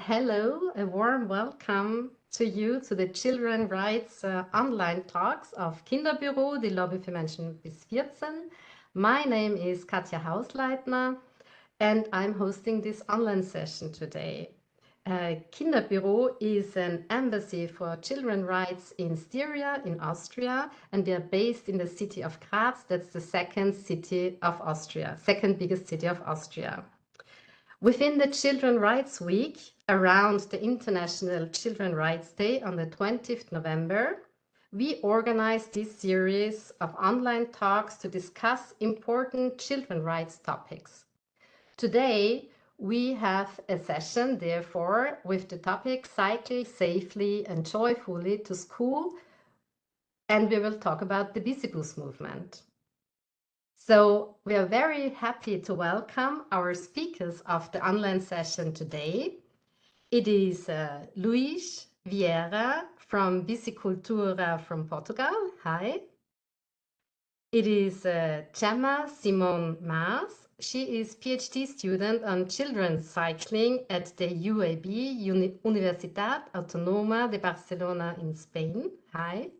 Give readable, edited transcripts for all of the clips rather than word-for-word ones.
hello, a warm welcome to you to the Children Rights online talks of Kinderbüro, die Lobby für Menschen bis 14. My name is Katja Hausleitner and I'm hosting this online session today. Kinderbüro is an embassy for children's rights in Styria, in Austria, and we are based in the city of Graz. That's the second biggest city of Austria. Within the Children's Rights Week, around the International Children's Rights Day on the 20th November, we organized this series of online talks to discuss important children's rights topics. Today, we have a session, therefore, with the topic Cycle Safely and Joyfully to School, and we will talk about the Bicibus-Movement. So we are very happy to welcome our speakers of the online session today. It is Luís Vieira from Bicicultura from Portugal. Hi. It is Gemma Simón Mas. She is PhD student on children's cycling at the UAB, Universitat Autónoma de Barcelona in Spain. Hi.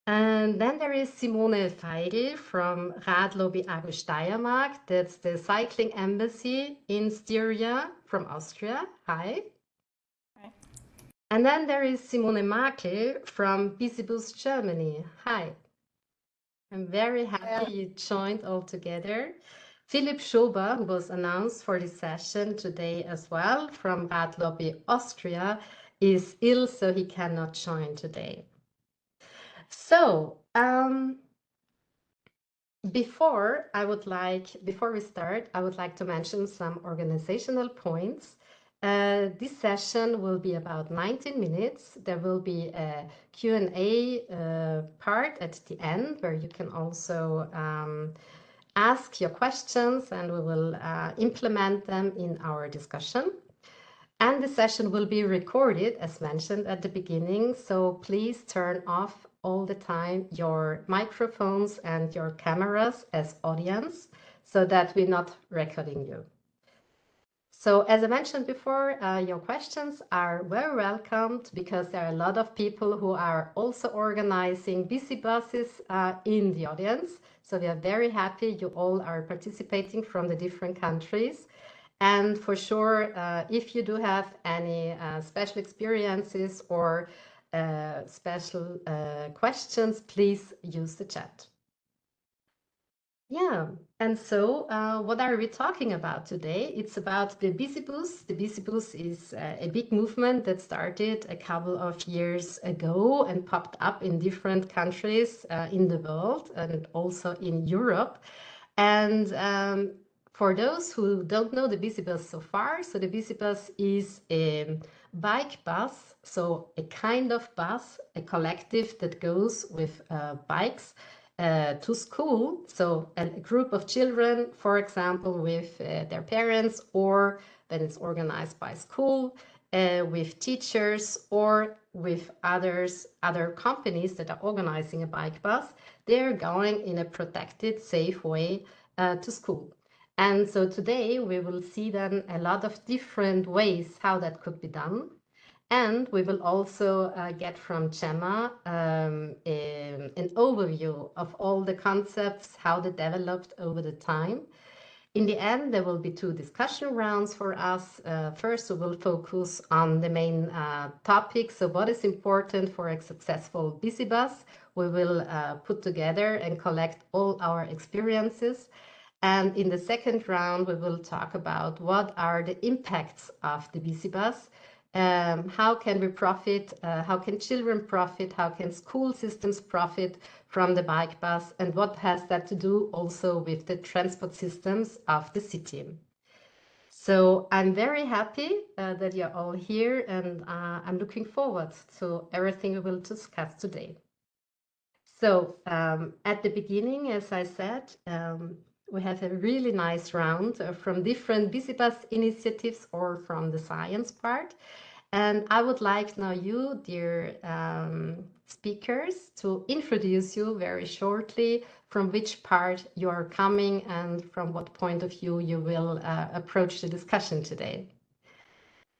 And then there is Simone Feigl from Radlobby AG Steiermark. That's the cycling embassy in Styria from Austria. Hi. Hi. And then there is Simone Makel from Bicibus, Germany. Hi. I'm very happy you joined all together. Philipp Schober, who was announced for this session today as well from Radlobby Austria, is ill, so he cannot join today. So, before we start, I would like to mention some organizational points. This session will be about 19 minutes. There will be a Q&A part at the end where you can also ask your questions and we will implement them in our discussion. And the session will be recorded, as mentioned at the beginning, so please turn off all the time your microphones and your cameras as audience so that we're not recording you. So as I mentioned before, your questions are very welcomed because there are a lot of people who are also organizing Bicibuses in the audience. So we are very happy you all are participating from the different countries. And for sure, if you do have any special experiences or special questions, please use the chat. Yeah, and so what are we talking about today? It's about the Bicibus. The Bicibus is a big movement that started a couple of years ago and popped up in different countries in the world and also in Europe. And for those who don't know the Bicibus so far, so the Bicibus is a bike bus, so a kind of bus, a collective that goes with bikes to school. So a group of children, for example, with their parents, or when it's organized by school, with teachers or with other companies that are organizing a bike bus, they're going in a protected, safe way to school. And so today we will see then a lot of different ways how that could be done. And we will also get from Gemma an overview of all the concepts, how they developed over the time. In the end, there will be 2 discussion rounds for us. First, we will focus on the main topics. So what is important for a successful Bicibus? We will put together and collect all our experiences. And in the second round, we will talk about what are the impacts of the Bicibus. How can we profit? How can children profit? How can school systems profit from the bike bus? And what has that to do also with the transport systems of the city? So I'm very happy that you're all here, and I'm looking forward to everything we will discuss today. So at the beginning, as I said, we have a really nice round from different Bicibus initiatives or from the science part. And I would like now you, dear speakers, to introduce you very shortly from which part you are coming and from what point of view you will approach the discussion today.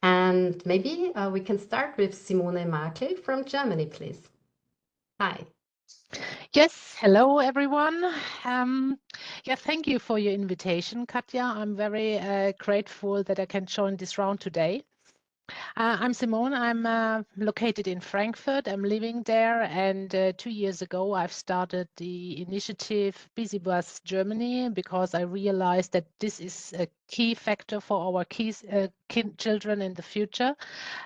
And maybe we can start with Simone Makel from Germany, please. Hi. Yes, hello everyone. Thank you for your invitation, Katja. I'm very grateful that I can join this round today. I'm Simón. I'm located in Frankfurt. I'm living there, and 2 years ago I've started the initiative Bicibus Germany because I realized that this is a key factor for our children in the future.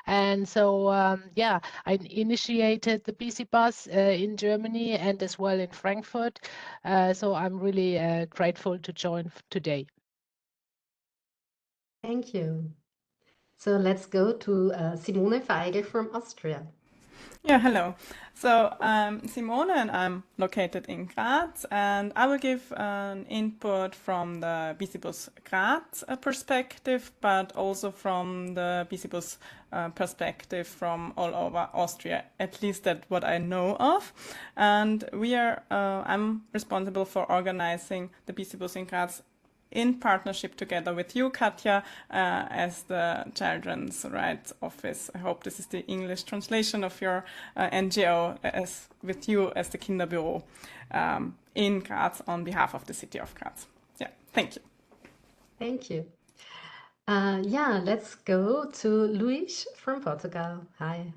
And so, I initiated the Bicibus in Germany and as well in Frankfurt. So I'm really grateful to join today. Thank you. So let's go to Simone Feigl from Austria. Yeah, hello. So I'm Simone and I'm located in Graz, and I will give an input from the Bicibus Graz perspective, but also from the Bicibus perspective from all over Austria, at least that what I know of. And I'm responsible for organizing the Bicibus in Graz in partnership together with you, Katja, as the Children's Rights Office. I hope this is the English translation of your NGO, with you as the Kinderbüro in Graz on behalf of the city of Graz. Yeah, thank you. Thank you. Let's go to Luís from Portugal. Hi.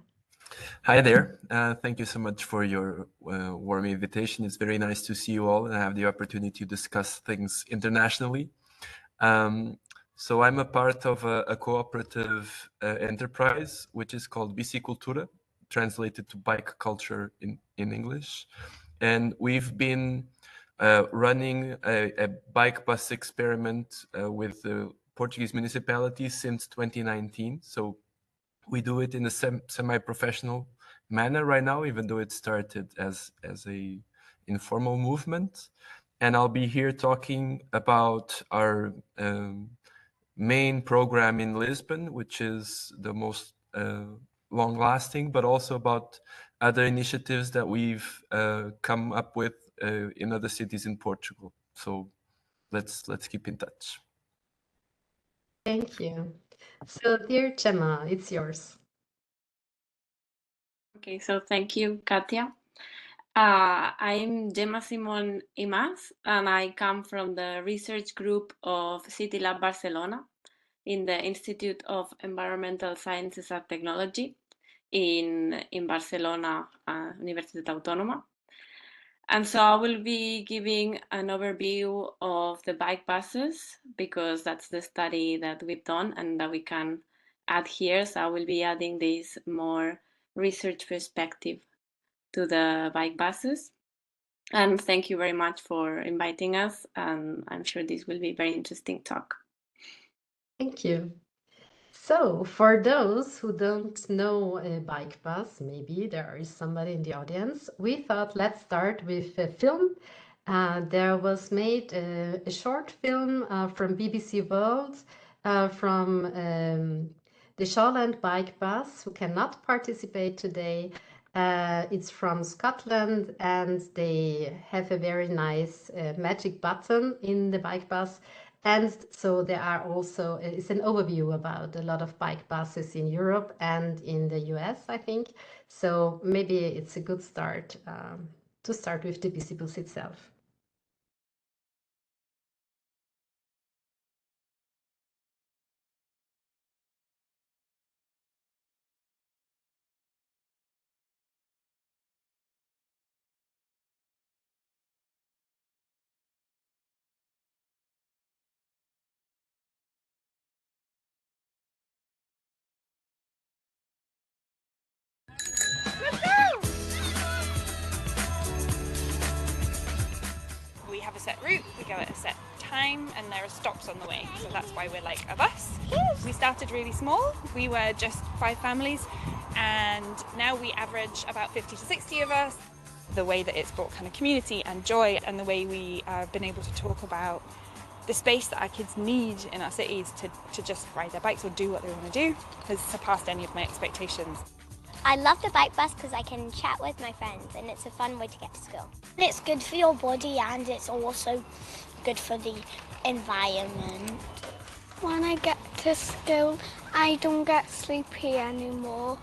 Hi there. Thank you so much for your warm invitation. It's very nice to see you all and have the opportunity to discuss things internationally. So I'm a part of a cooperative enterprise, which is called Bicicultura, translated to bike culture in English. And we've been running a bike bus experiment with the Portuguese municipalities since 2019. So we do it in a semi-professional manner right now, even though it started as a informal movement. And I'll be here talking about our main program in Lisbon, which is the most long-lasting, but also about other initiatives that we've come up with in other cities in Portugal. So let's keep in touch. Thank you. So, dear Gemma, it's yours. Okay, so thank you, Katja. I'm Gemma Simón Imaz, and I come from the research group of City Lab Barcelona in the Institute of Environmental Sciences and Technology in Barcelona, Universitat Autònoma. And so I will be giving an overview of the bike buses because that's the study that we've done and that we can add here. So I will be adding this more research perspective to the bike buses. And thank you very much for inviting us. And I'm sure this will be a very interesting talk. Thank you. So, for those who don't know a bike bus, maybe there is somebody in the audience, we thought let's start with a film. There was made a short film from BBC World from the Shawland bike bus, who cannot participate today. It's from Scotland, and they have a very nice magic button in the bike bus. And so there are also, it's an overview about a lot of bike buses in Europe and in the US, I think. So maybe it's a good start to start with the Bicibus itself. We have a set route, we go at a set time, and there are stops on the way. So that's why we're like a bus. We started really small. We were just 5 families, and now we average about 50 to 60 of us. The way that it's brought kind of community and joy, and the way we have been able to talk about the space that our kids need in our cities to just ride their bikes or do what they want to do has surpassed any of my expectations. I love the bike bus because I can chat with my friends and it's a fun way to get to school. It's good for your body and it's also good for the environment. When I get to school, I don't get sleepy anymore.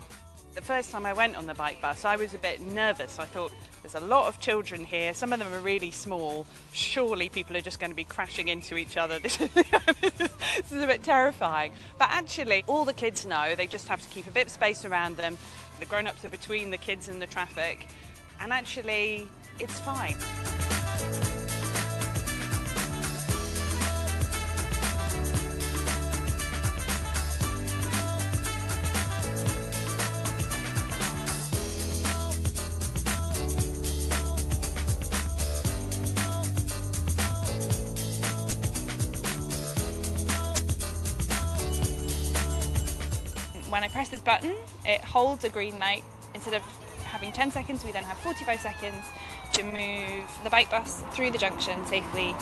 The first time I went on the bike bus, I was a bit nervous. I thought, there's a lot of children here. Some of them are really small. Surely people are just going to be crashing into each other. This is a bit terrifying. But actually, all the kids know they just have to keep a bit of space around them. The grown-ups are between the kids and the traffic. And actually, it's fine. When I press this button, it holds a green light. Instead of having 10 seconds, we then have 45 seconds to move the bike bus through the junction safely.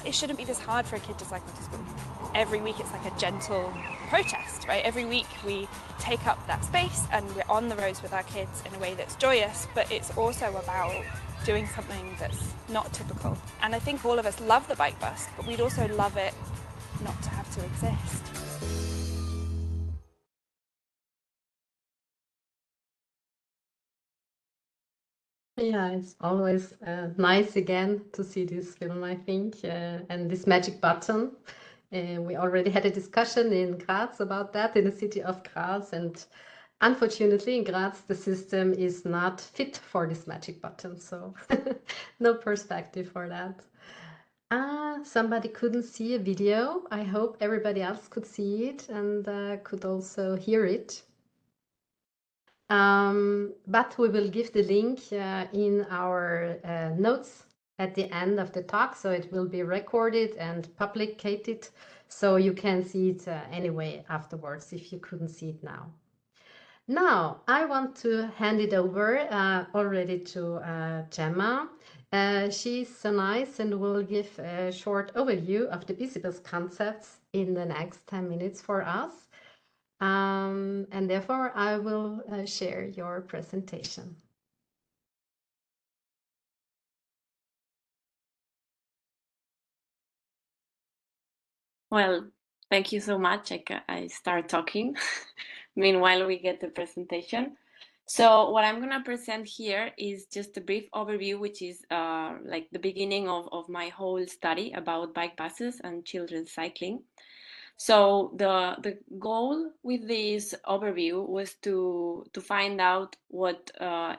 It shouldn't be this hard for a kid to cycle to school. Every week it's like a gentle protest, right? Every week we take up that space and we're on the roads with our kids in a way that's joyous, but it's also about doing something that's not typical. And I think all of us love the bike bus, but we'd also love it not to have to exist. Yeah, it's always nice again to see this film, I think, and this magic button. We already had a discussion in Graz about that, in the city of Graz, and unfortunately in Graz the system is not fit for this magic button, so no perspective for that. Somebody couldn't see a video. I hope everybody else could see it and could also hear it. But we will give the link in our notes at the end of the talk, so it will be recorded and publicated, so you can see it anyway afterwards if you couldn't see it now. Now, I want to hand it over already to Gemma. She's so nice and will give a short overview of the Bicibus concepts in the next 10 minutes for us. And therefore, I will share your presentation. Well, thank you so much. I start talking. Meanwhile, we get the presentation. So what I'm going to present here is just a brief overview, which is like the beginning of my whole study about bike buses and children cycling. So the goal with this overview was to find out what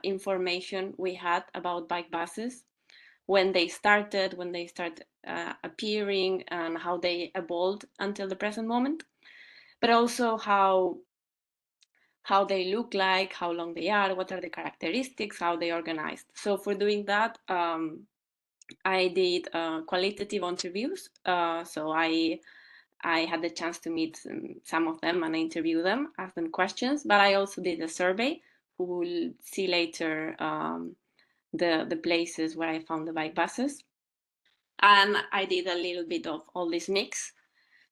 information we had about bike buses, when they started appearing, and how they evolved until the present moment, but also how they look like, how long they are, what are the characteristics, how they organized. So for doing that, I did qualitative interviews. So I had the chance to meet some of them and interview them, ask them questions, but I also did a survey. We will see later the places where I found the bike buses. And I did a little bit of all this mix.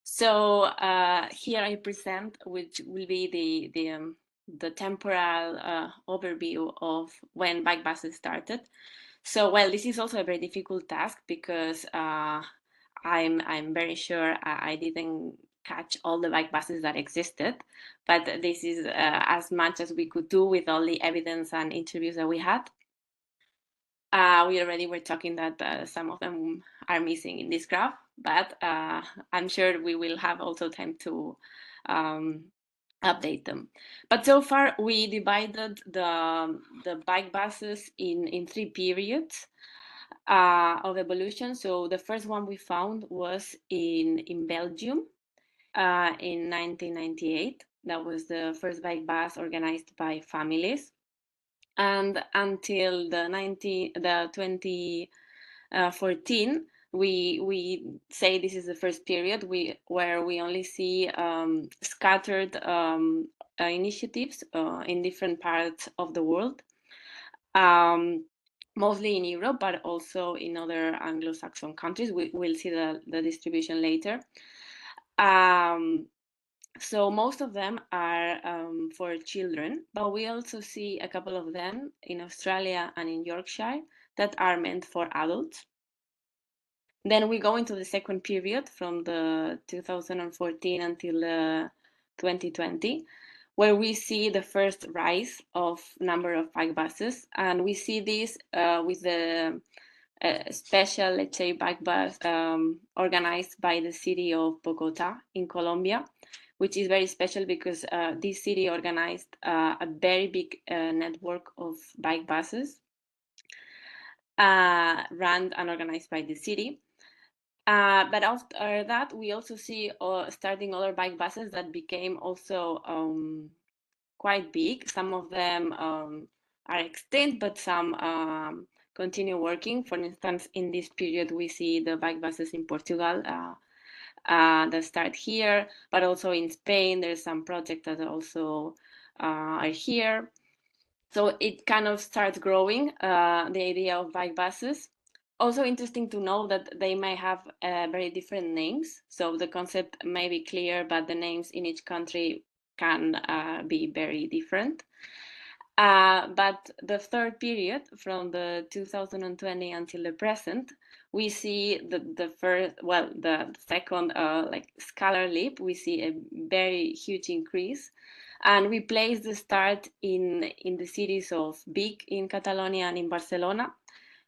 So here I present, which will be the temporal overview of when bike buses started. So, well, this is also a very difficult task because I'm very sure I didn't catch all the bike buses that existed, but this is as much as we could do with all the evidence and interviews that we had. We already were talking that some of them are missing in this graph, but I'm sure we will have also time to update them. But so far we divided the bike buses in 3 periods of evolution. So the first one we found was in Belgium in 1998. That was the first bike bus organized by families. And until the 2014, we say this is the first period where we only see scattered initiatives in different parts of the world, mostly in Europe, but also in other Anglo-Saxon countries. We'll see the distribution later. So most of them are for children, but we also see a couple of them in Australia and in Yorkshire that are meant for adults. Then we go into the second period from the 2014 until 2020, where we see the first rise of number of bike buses. And we see this with the special, let's say, bike bus organized by the city of Bogota in Colombia, which is very special because this city organized a very big network of bike buses run and organized by the city. But after that, we also see starting other bike buses that became also quite big. Some of them are extinct, but some continue working. For instance, in this period, we see the bike buses in Portugal that start here, but also in Spain, there's some projects that also are here. So it kind of starts growing, the idea of bike buses. Also interesting to know that they may have very different names. So the concept may be clear, but the names in each country can be very different. But the third period, from the 2020 until the present, we see the second like scalar leap. We see a very huge increase, and we place the start in the cities of Vic in Catalonia and in Barcelona,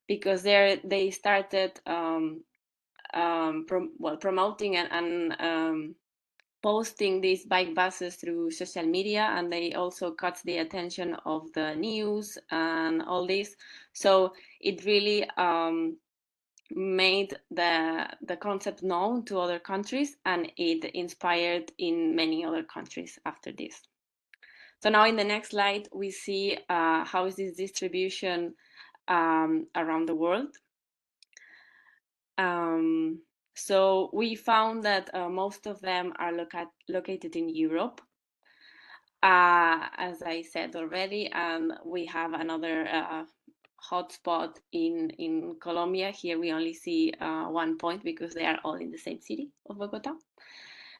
because there they started promoting and posting these bike buses through social media, and they also caught the attention of the news and all this. So it really made the concept known to other countries, and it inspired in many other countries after this. So now in the next slide, we see how is this distribution around the world. So we found that most of them are located in Europe, as I said already, and we have another hotspot in Colombia. Here we only see 1 point because they are all in the same city of Bogota.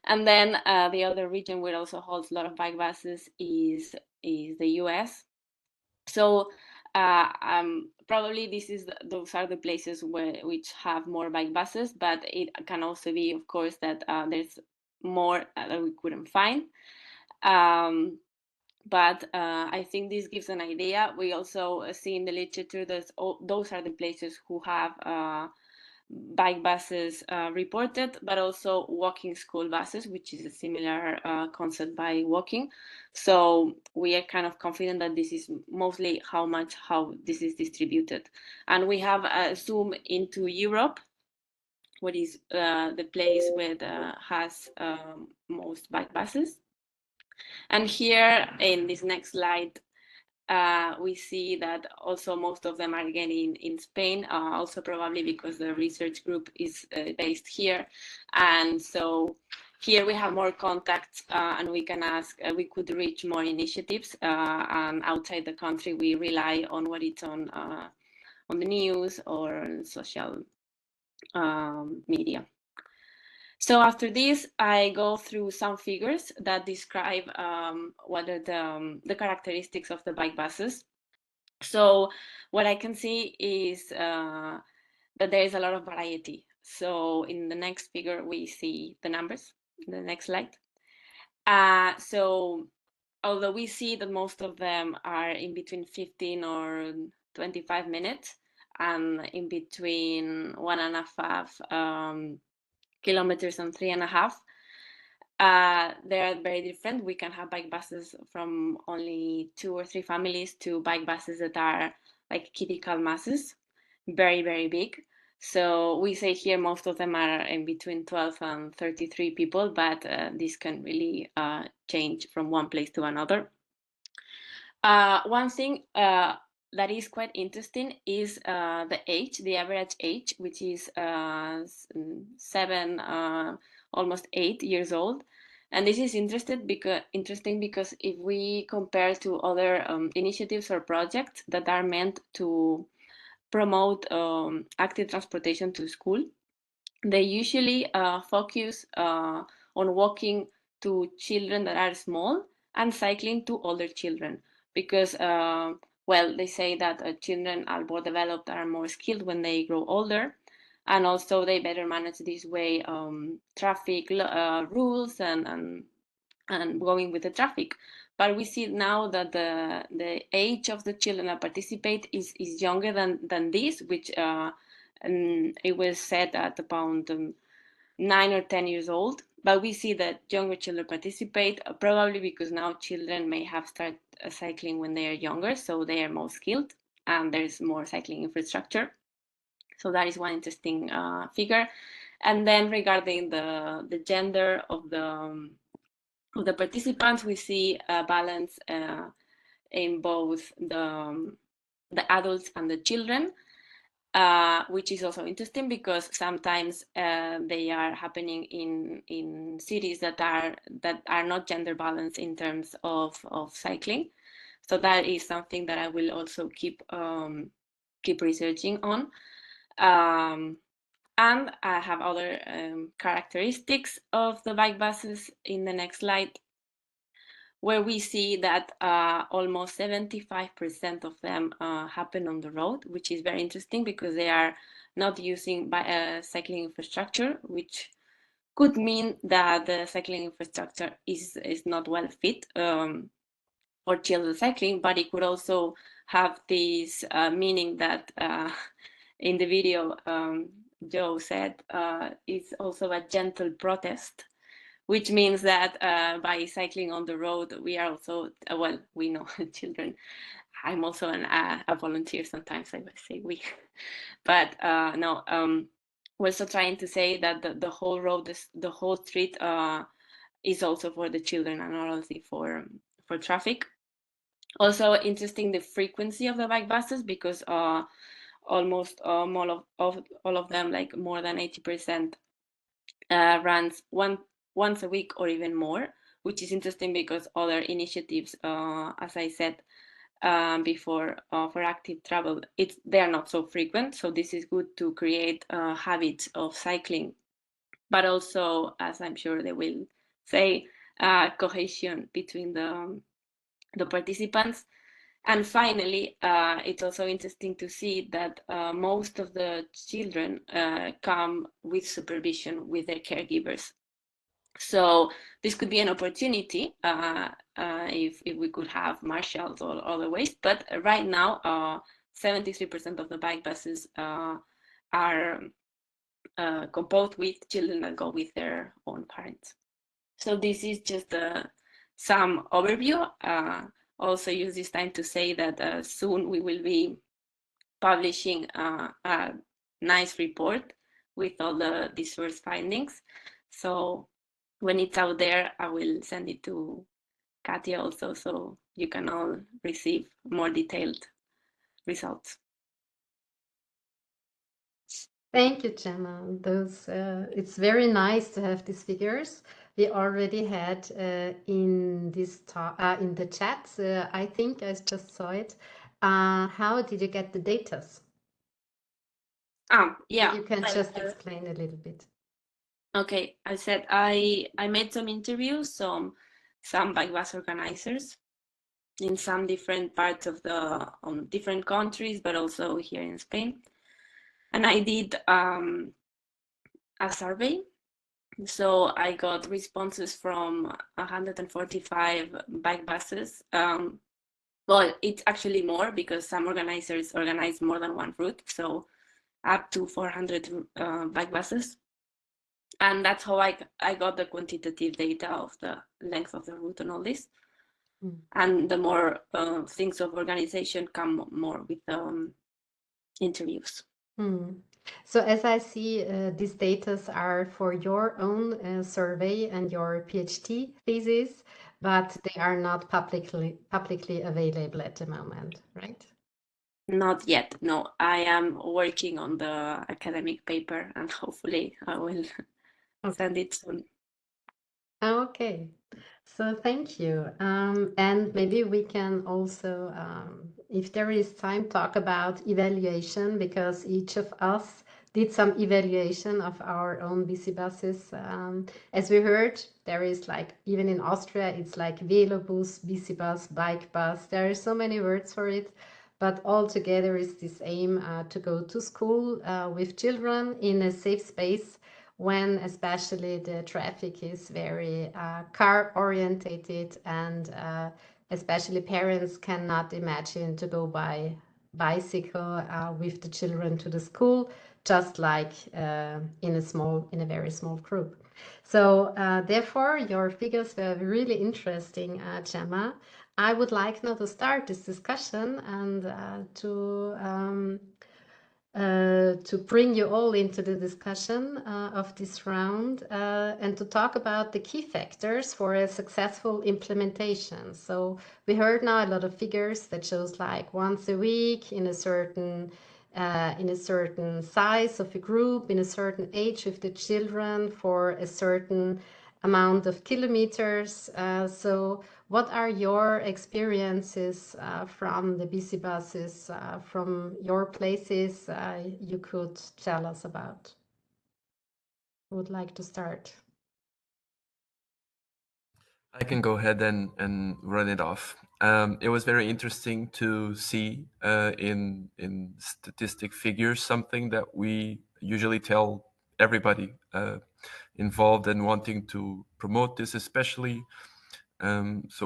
And then the other region where also holds a lot of bike buses is the US. So probably those are the places which have more bike buses, but it can also be, of course, that there's more that we couldn't find. But I think this gives an idea. We also see in the literature that those are the places who have bike buses reported, but also walking school buses, which is a similar concept by walking. So we are kind of confident that this is mostly how this is distributed. And we have a zoom into Europe, what is the place where has most bike buses. And here in this next slide, we see that also most of them are getting in Spain, also probably because the research group is based here. And so here we have more contacts and we can ask, we could reach more initiatives, and outside the country, we rely on what it's on the news or on social media. So after this, I go through some figures that describe what are the characteristics of the bike buses. So what I can see is that there is a lot of variety. So in the next figure, we see the numbers. The next slide. So although we see that most of them are in between 15 or 25 minutes and in between 1.5 kilometers and 3.5, they are very different. We can have bike buses from only 2 or 3 families to bike buses that are like critical masses, very, very big. So we say here most of them are in between 12 and 33 people, but this can really change from one place to another. One thing that is quite interesting is the age, the average age, which is 7, almost 8 years old. And this is interesting because if we compare to other initiatives or projects that are meant to promote active transportation to school, they usually focus on walking to children that are small and cycling to older children, because well, they say that children are more developed, are more skilled when they grow older, and also they better manage this way traffic rules and going with the traffic. But we see now that the age of the children that participate is younger than this, which and it was set at about 9 or 10 years old. But we see that younger children participate, probably because now children may have started cycling when they are younger, so they are more skilled and there's more cycling infrastructure. So that is one interesting figure. And then regarding the gender of the participants, we see a balance in both the adults and the children. Which is also interesting because sometimes they are happening in cities that are not gender balanced in terms of cycling. So that is something that I will also keep researching on. And I have other characteristics of the bike buses in the next slide, where we see that almost 75% of them happen on the road, which is very interesting because they are not using cycling infrastructure, which could mean that the cycling infrastructure is not well fit for children cycling, but it could also have this meaning that in the video Joe said it's also a gentle protest, which means that by cycling on the road, we are also, well, we know children. I'm also a volunteer sometimes, I would say we. But no, we're also trying to say that the whole road, the whole street is also for the children and not only for traffic. Also interesting, the frequency of the bike buses, because almost all of them, like more than 80%, runs once a week or even more, which is interesting because other initiatives, as I said before, for active travel, they are not so frequent. So this is good to create habits of cycling, but also, as I'm sure they will say, cohesion between the participants. And finally, it's also interesting to see that most of the children come with supervision with their caregivers. So this could be an opportunity if we could have marshals or other ways. But right now, 73% of the bike buses are composed with children that go with their own parents. So this is just some overview. Also use this time to say that soon we will be publishing a nice report with all these first findings. So when it's out there, I will send it to Katia also, so you can all receive more detailed results. Thank you, Gemma. It's very nice to have these figures. We already had in the chat, I think I just saw it. How did you get the data? Yeah. You can just explain a little bit. Okay, I said I made some interviews, some bike bus organizers in some different parts of different countries, but also here in Spain. And I did a survey. So I got responses from 145 bike buses. Well, it's actually more because some organizers organize more than one route. So up to 400 bike buses. And that's how I got the quantitative data of the length of the route and all this. And the more things of organization come more with interviews. So as I see, these data are for your own survey and your PhD thesis, but they are not publicly available at the moment, right? Not yet, no. I am working on the academic paper and hopefully I will send it soon. Okay, so thank you. And maybe we can also, if there is time, talk about evaluation, because each of us did some evaluation of our own Bicibuses. As we heard, there is like, even in Austria, it's like Velobus, Bicibus, bike bus. There are so many words for it. but all together is this aim to go to school with children in a safe space when especially the traffic is very car orientated, and especially parents cannot imagine to go by bicycle with the children to the school, just like in a very small group. So therefore, your figures were really interesting, Gemma. I would like now to start this discussion and to bring you all into the discussion of this round and to talk about the key factors for a successful implementation. So we heard now a lot of figures that shows like once a week in a certain size of a group, in a certain age with the children for a certain amount of kilometers. So what are your experiences from the BC buses, from your places you could tell us about? Who would like to start? I can go ahead and run it off. It was very interesting to see in statistic figures something that we usually tell everybody involved and wanting to promote this, especially. So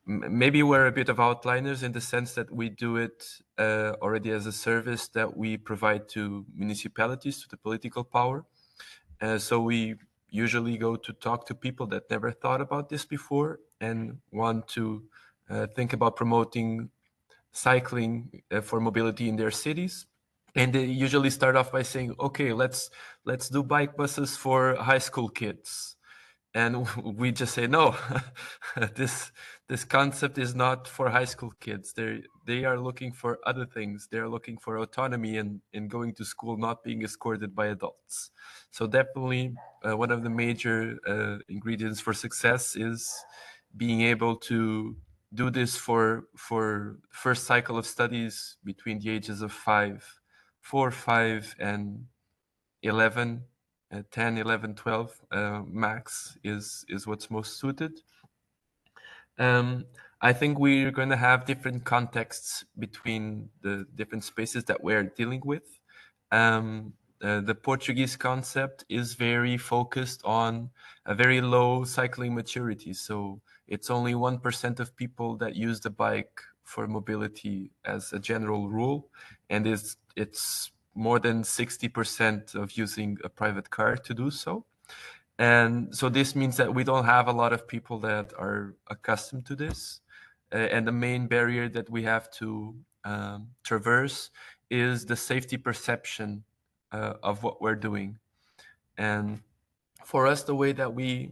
maybe we're a bit of outliners in the sense that we do it already as a service that we provide to municipalities, to the political power. So we usually go to talk to people that never thought about this before and want to think about promoting cycling for mobility in their cities. And they usually start off by saying, okay, let's do bike buses for high school kids. And we just say, no, this concept is not for high school kids. They are looking for other things. They're looking for autonomy and going to school, not being escorted by adults. So definitely one of the major ingredients for success is being able to do this for first cycle of studies between the ages of 4, 5, and 11. 10, 11, 12 max is what's most suited. I think we're going to have different contexts between the different spaces that we're dealing with. The Portuguese concept is very focused on a very low cycling maturity. So it's only 1% of people that use the bike for mobility as a general rule. And it's more than 60% of using a private car to do so. And so this means that we don't have a lot of people that are accustomed to this. And the main barrier that we have to traverse is the safety perception of what we're doing. And for us, the way that we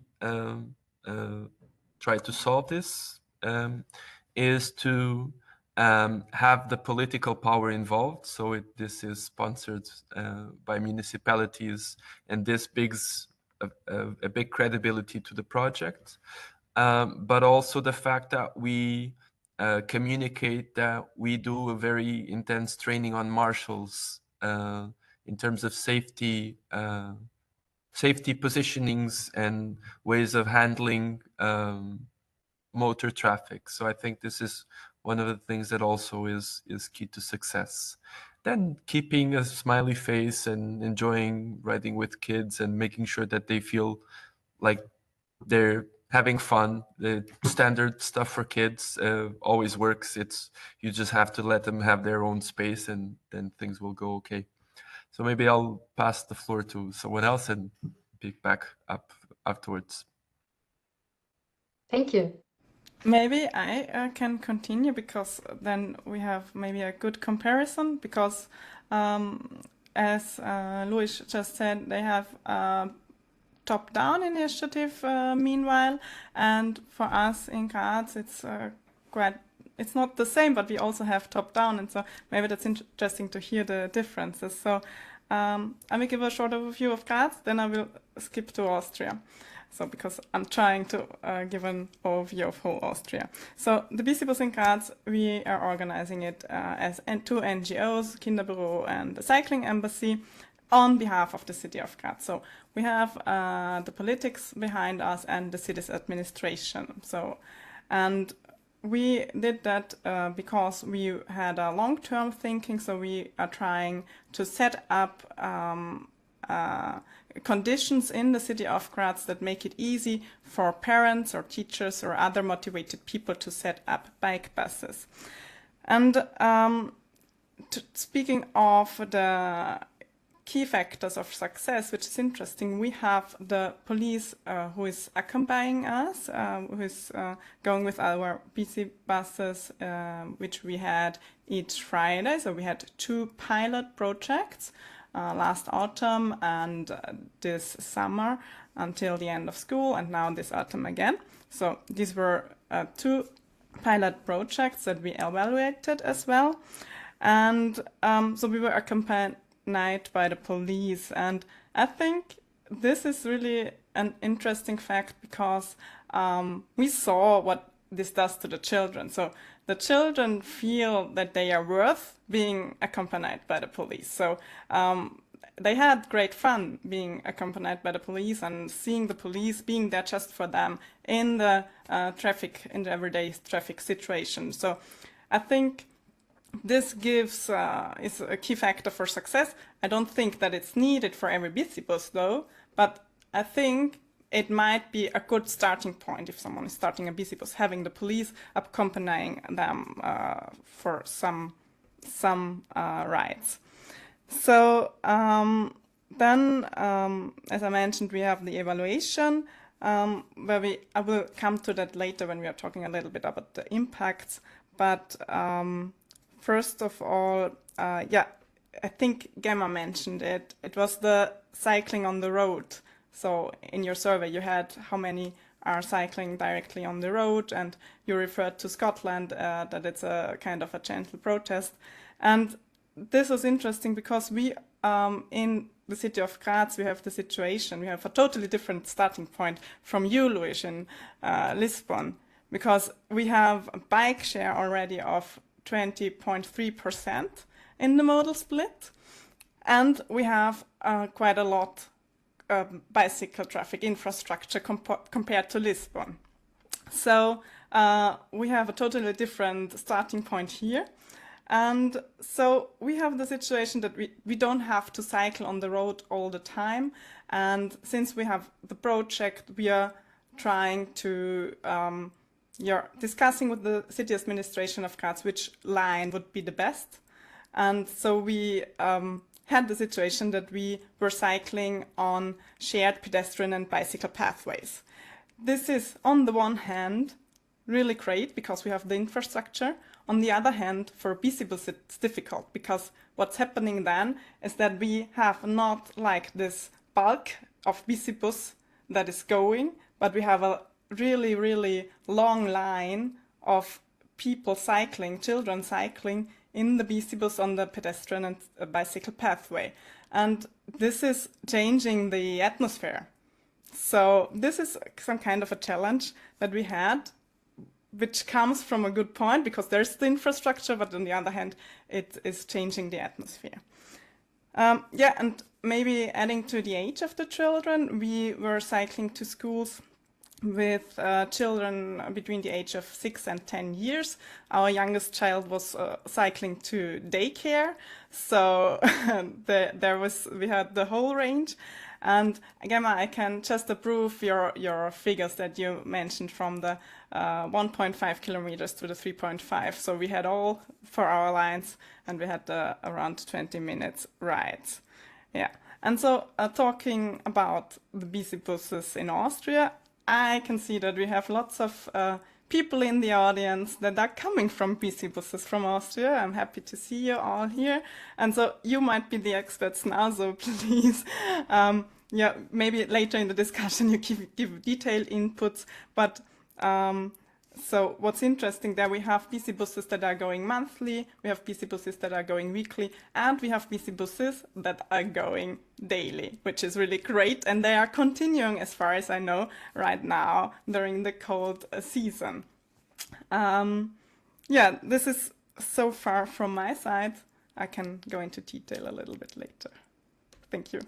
try to solve this is to have the political power involved. So this is sponsored by municipalities, and this brings a big credibility to the project. But also the fact that we communicate that we do a very intense training on marshals in terms of safety positionings and ways of handling motor traffic. So I think this is one of the things that also is key to success. Then keeping a smiley face and enjoying riding with kids and making sure that they feel like they're having fun. The standard stuff for kids always works. You just have to let them have their own space, and then things will go okay. So maybe I'll pass the floor to someone else and pick back up afterwards. Thank you. Maybe I can continue, because then we have maybe a good comparison, because as Luis just said, they have a top-down initiative meanwhile, and for us in Graz it's not the same, but we also have top-down, and so maybe that's interesting to hear the differences. So I will give a short overview of Graz, then I will skip to Austria. So because I'm trying to give an overview of whole Austria. So the Bicibus in Graz, we are organizing it as two NGOs, Kinderbüro and the Cycling Embassy, on behalf of the city of Graz. So we have the politics behind us and the city's administration. So, and we did that because we had a long-term thinking, so we are trying to set up conditions in the city of Graz that make it easy for parents or teachers or other motivated people to set up bike buses. And speaking of the key factors of success, which is interesting, we have the police who is accompanying us, who is going with our BC buses, which we had each Friday. So we had 2 pilot projects last autumn and this summer until the end of school, and now this autumn again. So these were 2 pilot projects that we evaluated as well. And so we were accompanied by the police, and I think this is really an interesting fact because we saw what this does to the children. So the children feel that they are worth being accompanied by the police. So they had great fun being accompanied by the police and seeing the police being there just for them in the everyday traffic situation. So I think this gives is a key factor for success. I don't think that it's needed for every Bicibus though, but I think it might be a good starting point if someone is starting a Bicibus, having the police accompanying them for some rides. So then, as I mentioned, we have the evaluation, where I will come to that later when we are talking a little bit about the impacts. But first of all, I think Gemma mentioned it. It was the cycling on the road. So in your survey, you had how many are cycling directly on the road, and you referred to Scotland, that it's a kind of a gentle protest. And this was interesting because we, in the city of Graz, we have the situation, we have a totally different starting point from you, Luis, in Lisbon, because we have a bike share already of 20.3% in the modal split, and we have quite a lot bicycle traffic infrastructure compared to Lisbon. So we have a totally different starting point here. And so we have the situation that we don't have to cycle on the road all the time. And since we have the project, we are trying to, discussing with the city administration of Graz which line would be the best. And so we had the situation that we were cycling on shared pedestrian and bicycle pathways. This is, on the one hand, really great because we have the infrastructure. On the other hand, for Bicibus it's difficult because what's happening then is that we have not like this bulk of Bicibus that is going, but we have a really, really long line of people cycling, children cycling in the Bicibus on the pedestrian and bicycle pathway. And this is changing the atmosphere. So this is some kind of a challenge that we had, which comes from a good point because there's the infrastructure, but on the other hand, it is changing the atmosphere. And maybe adding to the age of the children, we were cycling to schools with children between the age of 6 and 10 years. Our youngest child was cycling to daycare, so we had the whole range. And Gemma, I can just approve your figures that you mentioned from the 1.5 kilometers to the 3.5. So we had all for our lines, and we had around 20 minutes rides. Yeah. And so talking about the Bicibuses in Austria, I can see that we have lots of people in the audience that are coming from Bicibuses from Austria. I'm happy to see you all here. And so you might be the experts now, so please, maybe later in the discussion you give detailed inputs. But so what's interesting there, we have Bicibuses that are going monthly, we have Bicibuses that are going weekly, and we have Bicibuses that are going daily, which is really great. And they are continuing, as far as I know, right now during the cold season. This is so far from my side. I can go into detail a little bit later. Thank you.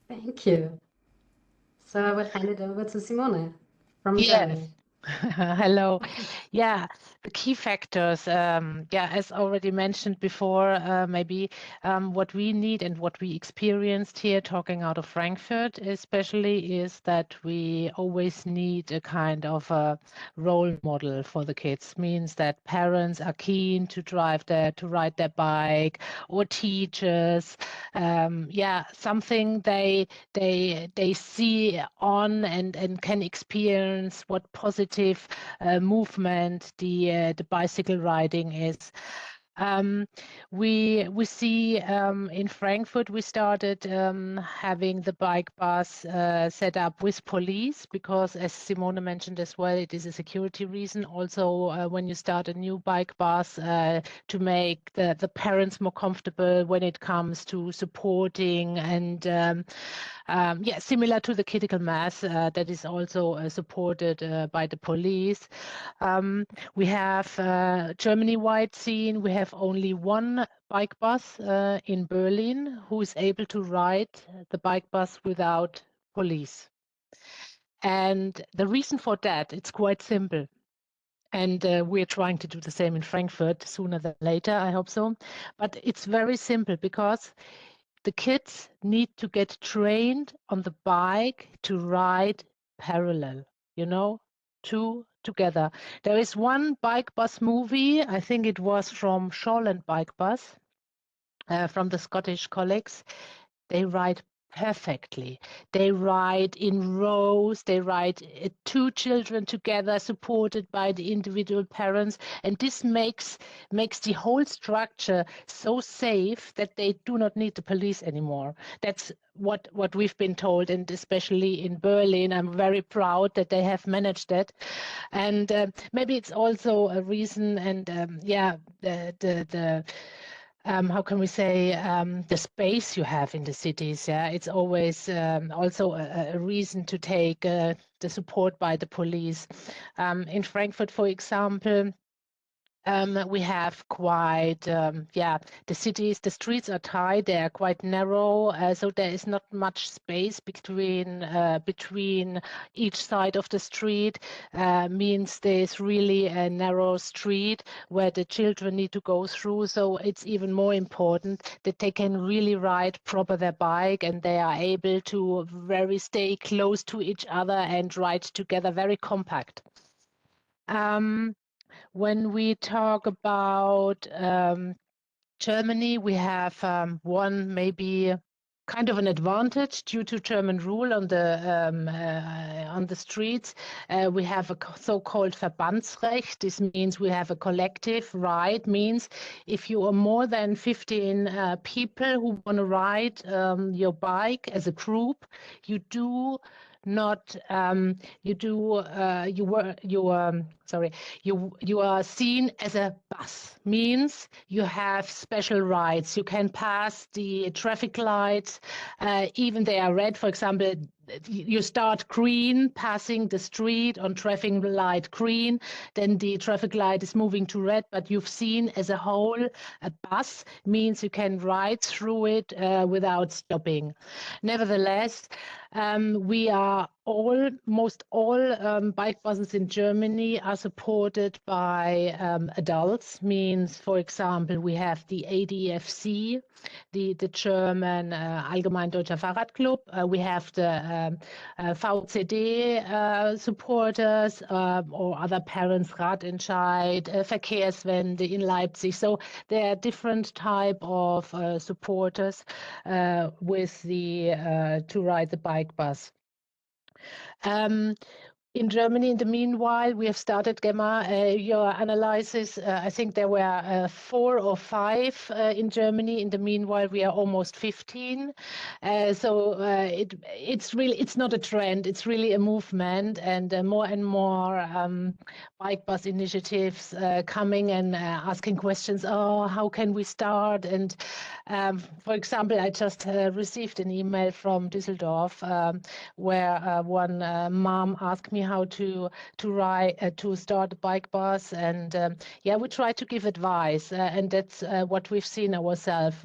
Thank you. So I will hand it over to Simone from Germany. Hello. Yeah, the key factors, as already mentioned before, maybe what we need and what we experienced here talking out of Frankfurt especially is that we always need a kind of a role model for the kids. Means that parents are keen to to ride their bike, or teachers, something they see on and can experience what positive movement the bicycle riding is. We see in Frankfurt we started having the bike bus set up with police, because as Simone mentioned as well, it is a security reason. Also, when you start a new bike bus, to make the parents more comfortable when it comes to supporting and similar to the critical mass that is also supported by the police. We have Germany-wide scene. We have only one bike bus in Berlin who is able to ride the bike bus without police. And the reason for that, it's quite simple. And we're trying to do the same in Frankfurt sooner than later, I hope so. But it's very simple, because the kids need to get trained on the bike to ride parallel, two together. There is one bike bus movie, I think it was from Shoreland Bike Bus, from the Scottish colleagues. They ride perfectly. They ride in rows. They ride two children together, supported by the individual parents. And this makes the whole structure so safe that they do not need the police anymore. That's what we've been told, and especially in Berlin, I'm very proud that they have managed that. And maybe it's also a reason, and how can we say, the space you have in the cities. It's always also a reason to take the support by the police. In Frankfurt, for example, we have quite, the streets are tight, they are quite narrow, so there is not much space between each side of the street. Means there's really a narrow street where the children need to go through, so it's even more important that they can really ride proper their bike, and they are able to stay close to each other and ride together, very compact. When we talk about Germany, we have one maybe kind of an advantage due to German rule on the streets. We have a so-called Verbandsrecht. This means we have a collective right. Means if you are more than 15 people who want to ride your bike as a group, you do not you are seen as a bus. Means you have special rights. You can pass the traffic lights, even they are red. For example, you start green, passing the street on traffic light green, then the traffic light is moving to red, but you've seen as a whole a bus. Means you can ride through it without stopping. Nevertheless, we are almost all bike buses in Germany are supported by adults. Means, for example, we have the ADFC, the German Allgemein Deutscher Fahrradclub. We have the VCD supporters, or other parents, Radentscheid, Verkehrswende in Leipzig. So there are different type of supporters with the to ride the bike bus. In Germany, in the meanwhile, we have started, Gemma, your analysis. I think there were 4 or 5 in Germany. In the meanwhile, we are almost 15. So it's not a trend. It's really a movement, and more bike bus initiatives coming and asking questions. Oh, how can we start? And for example, I just received an email from Düsseldorf where one mom asked me how to start a bike bus, and we try to give advice, and that's what we've seen ourselves.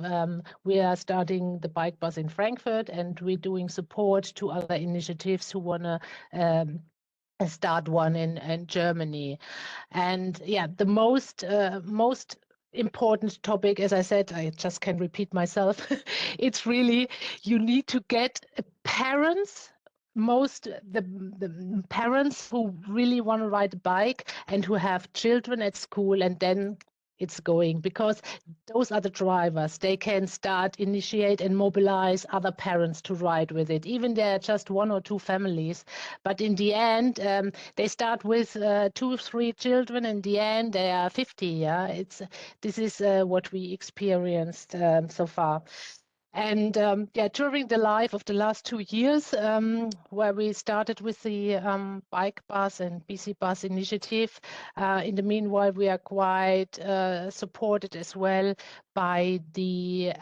We are starting the bike bus in Frankfurt, and we're doing support to other initiatives who want to start one in Germany. And yeah, the most important topic, as I said, I just can repeat myself. It's really, you need to get parents, the parents who really want to ride a bike and who have children at school, and then it's going, because those are the drivers. They can start, initiate and mobilize other parents to ride with it, even there are just 1 or 2 families. But in the end, they start with 2, 3 children. In the end, they are 50. Yeah, this is what we experienced so far. And yeah, during the life of the last 2 years, where we started with the bike bus and BC bus initiative, in the meanwhile, we are quite supported as well by the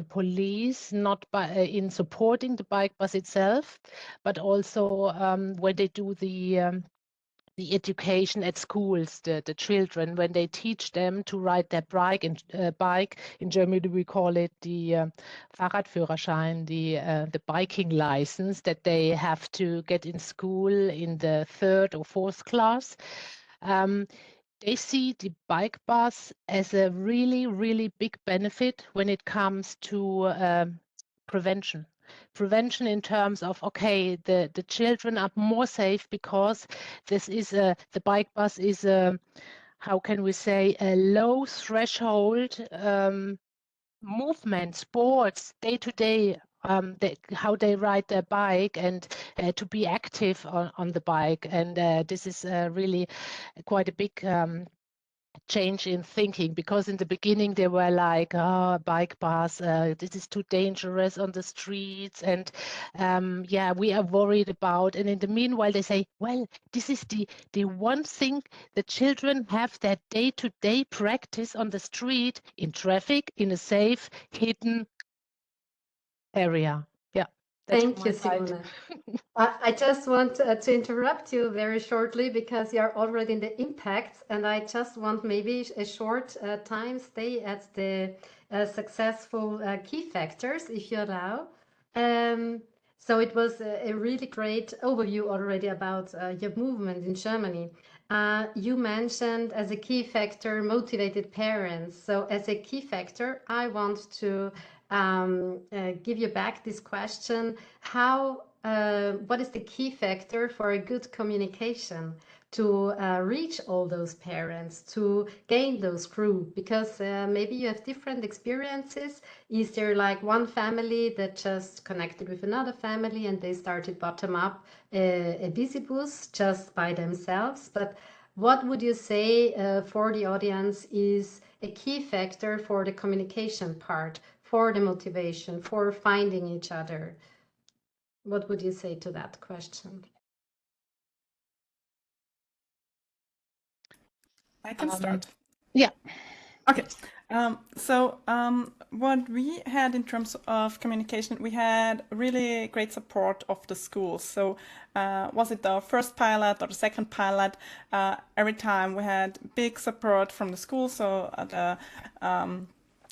police, not by in supporting the bike bus itself, but also when they do the education at schools, the children, when they teach them to ride their bike. In Germany we call it the Fahrradführerschein, the biking license that they have to get in school in the 3rd or 4th class. They see the bike bus as a really, really big benefit when it comes to prevention in terms of, okay, the children are more safe because this is the bike bus is a, how can we say, a low threshold movement, sports, day-to-day, how they ride their bike, and to be active on the bike. And this is really quite a big change in thinking, because in the beginning they were like, oh, bike bus, this is too dangerous on the streets, and yeah, we are worried about. And in the meanwhile they say, well, this is the one thing the children have that day-to-day practice on the street, in traffic, in a safe, hidden area. Yeah, that's Thank you, Simone. I just want to interrupt you very shortly because you're already in the impact, and I just want maybe a short time stay at the successful key factors, if you allow. So it was a really great overview already about your movement in Germany. You mentioned as a key factor motivated parents. So as a key factor, I want to give you back this question: what is the key factor for a good communication to reach all those parents, to gain those group? Because maybe you have different experiences. Is there like one family that just connected with another family and they started bottom up a Bicibus just by themselves? But what would you say for the audience is a key factor for the communication part, for the motivation, for finding each other? What would you say to that question? I can start. Yeah. Okay. So what we had in terms of communication, we had really great support of the schools. So was it the first pilot or the second pilot? Every time we had big support from the school. So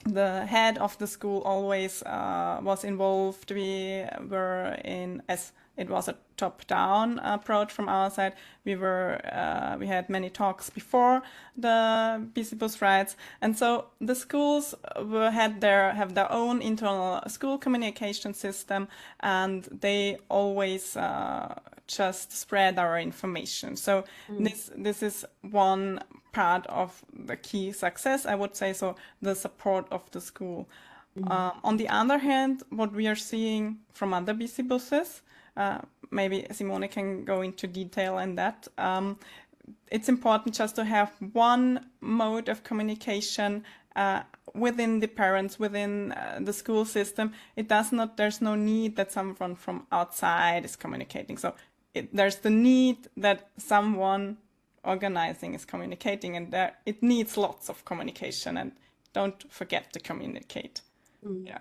the head of the school always was involved. We were in, as it was a top-down approach from our side. We had many talks before the Bicibus rides, and so the schools have their own internal school communication system, and they always just spread our information. So this is one part of the key success, I would say. So the support of the school. On the other hand, what we are seeing from other Bicibuses, maybe Simone can go into detail in that. It's important just to have one mode of communication within the parents, within the school system. There's no need that someone from outside is communicating. So there's the need that someone organizing is communicating, and it needs lots of communication, and don't forget to communicate. Yeah.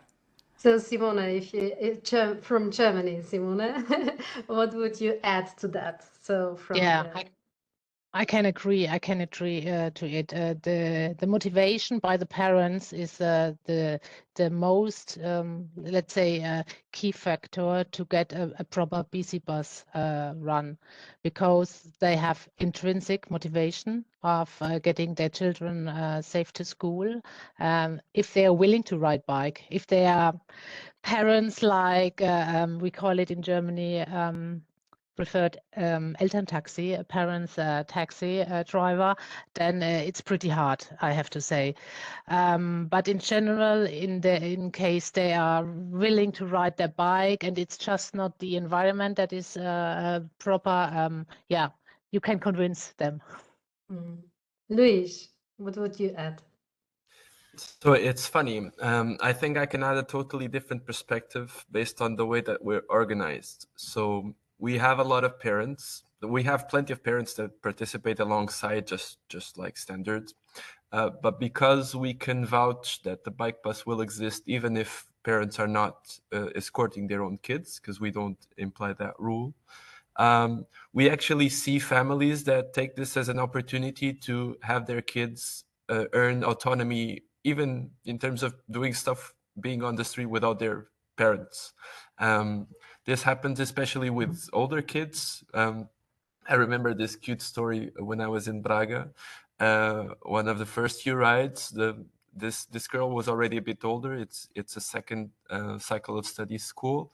So Simone, from Germany, Simone, what would you add to that? So from I can agree. I can agree to it. The motivation by the parents is the most, let's say, key factor to get a proper Bicibus run, because they have intrinsic motivation of getting their children safe to school. If they are willing to ride bike, if they are parents like we call it in Germany. Preferred Elterntaxi, a parent's taxi driver, then it's pretty hard, I have to say. But in general, in case they are willing to ride their bike and it's just not the environment that is proper, yeah, you can convince them. Luis, what would you add? So it's funny. I think I can add a totally different perspective based on the way that we're organized. So we have a lot of parents. We have plenty of parents that participate alongside, just like standard. But because we can vouch that the bike bus will exist, even if parents are not escorting their own kids, because we don't imply that rule. We actually see families that take this as an opportunity to have their kids earn autonomy, even in terms of doing stuff, being on the street without their parents. This happens especially with older kids. I remember this cute story when I was in Braga. One of the first few rides, this girl was already a bit older. It's a second cycle of study school,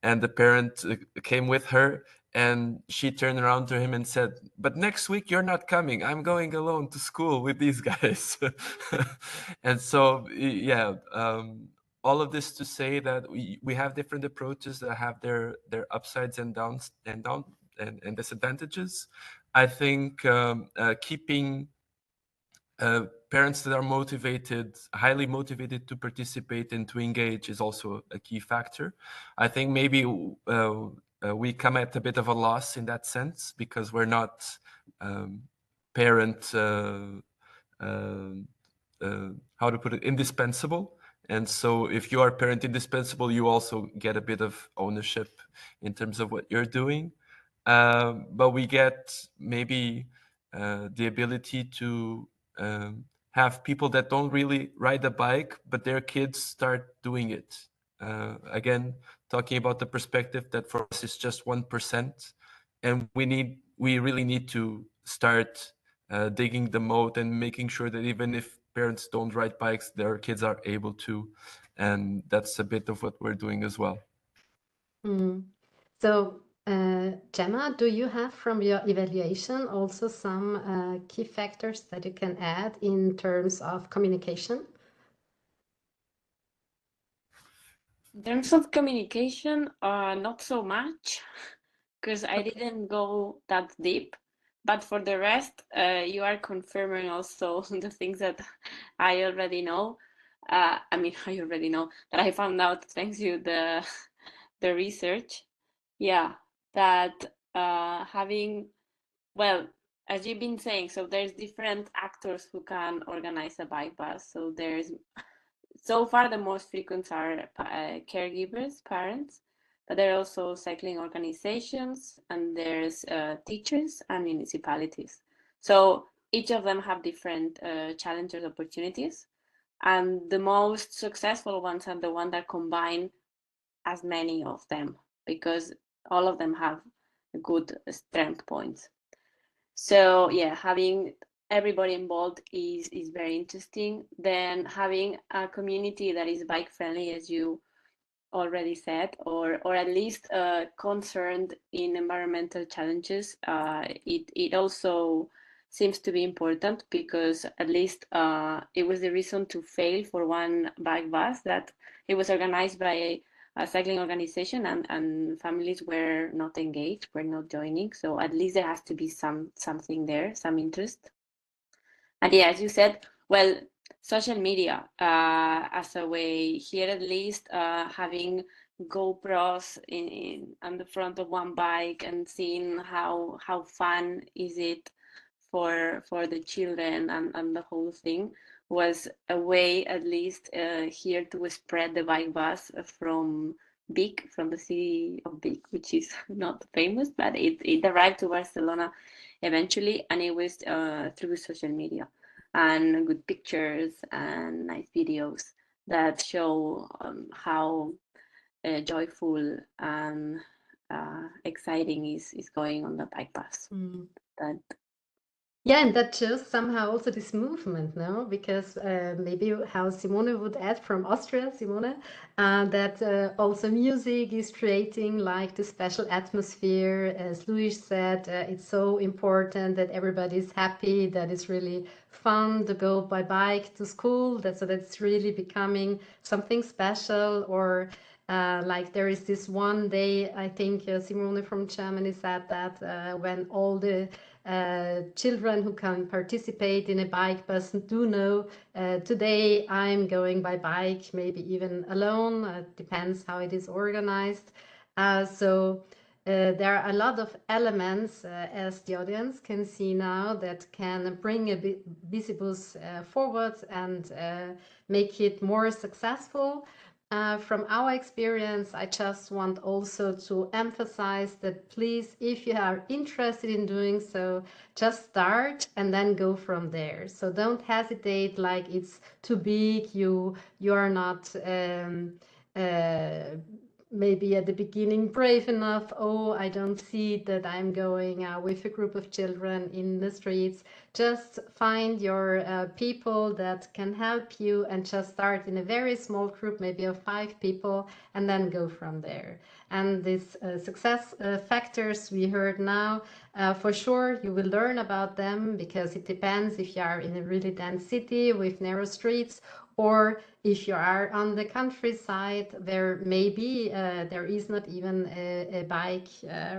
and the parent came with her, and she turned around to him and said, "But next week you're not coming. I'm going alone to school with these guys." And so, yeah, all of this to say that we have different approaches that have their upsides and downs and disadvantages. I think keeping parents that are motivated, highly motivated to participate and to engage is also a key factor. I think maybe we come at a bit of a loss in that sense because we're not parent, how to put it, indispensable. And so if you are parent indispensable, you also get a bit of ownership in terms of what you're doing. But we get maybe the ability to have people that don't really ride a bike, but their kids start doing it. Again, talking about the perspective that for us is just 1%, and we really need to start digging the moat and making sure that even if parents don't ride bikes, their kids are able to, and that's a bit of what we're doing as well. So, Gemma, do you have from your evaluation also some key factors that you can add in terms of communication? In terms of communication, not so much, because I didn't go that deep. But for the rest, you are confirming also the things that I already know. I already know that I found out thanks to the research. Yeah, that as you've been saying, so there's different actors who can organize a bike bus. So so far the most frequent are caregivers, parents, but there are also cycling organizations, and there's teachers and municipalities. So each of them have different challenges, opportunities, and the most successful ones are the ones that combine as many of them, because all of them have good strength points. So yeah, having everybody involved is very interesting. Then having a community that is bike friendly, as you already said, or at least concerned in environmental challenges, it also seems to be important, because at least it was the reason to fail for one bike bus, that it was organized by a cycling organization, and families were not engaged, were not joining. So at least there has to be something there, some interest. And yeah, as you said, well, social media as a way here, at least having GoPros on the front of one bike and seeing how fun is it for the children and the whole thing was a way, at least here, to spread the bike bus from the city of Vic, which is not famous, but it arrived to Barcelona eventually, and it was through social media and good pictures and nice videos that show how joyful and exciting is going on the bike path. That Yeah, and that shows somehow also this movement, no? Because maybe how Simone would add from Austria, Simone, that also music is creating like the special atmosphere. As Luis said, it's so important that everybody's happy, that it's really fun to go by bike to school. So that's really becoming something special. Or like there is this one day, I think Simone from Germany said that when all the children who can participate in a bike bus do know today I'm going by bike, maybe even alone, depends how it is organized. So there are a lot of elements, as the audience can see now, that can bring a Bicibus forward and make it more successful. From our experience, I just want also to emphasize that please, if you are interested in doing so, just start and then go from there. So don't hesitate like it's too big, you are not maybe at the beginning brave enough. Oh, I don't see that I'm going with a group of children in the streets. Just find your people that can help you and just start in a very small group, maybe of 5 people, and then go from there. And these success factors we heard now, for sure you will learn about them, because it depends if you are in a really dense city with narrow streets, or if you are on the countryside where maybe there is not even a bike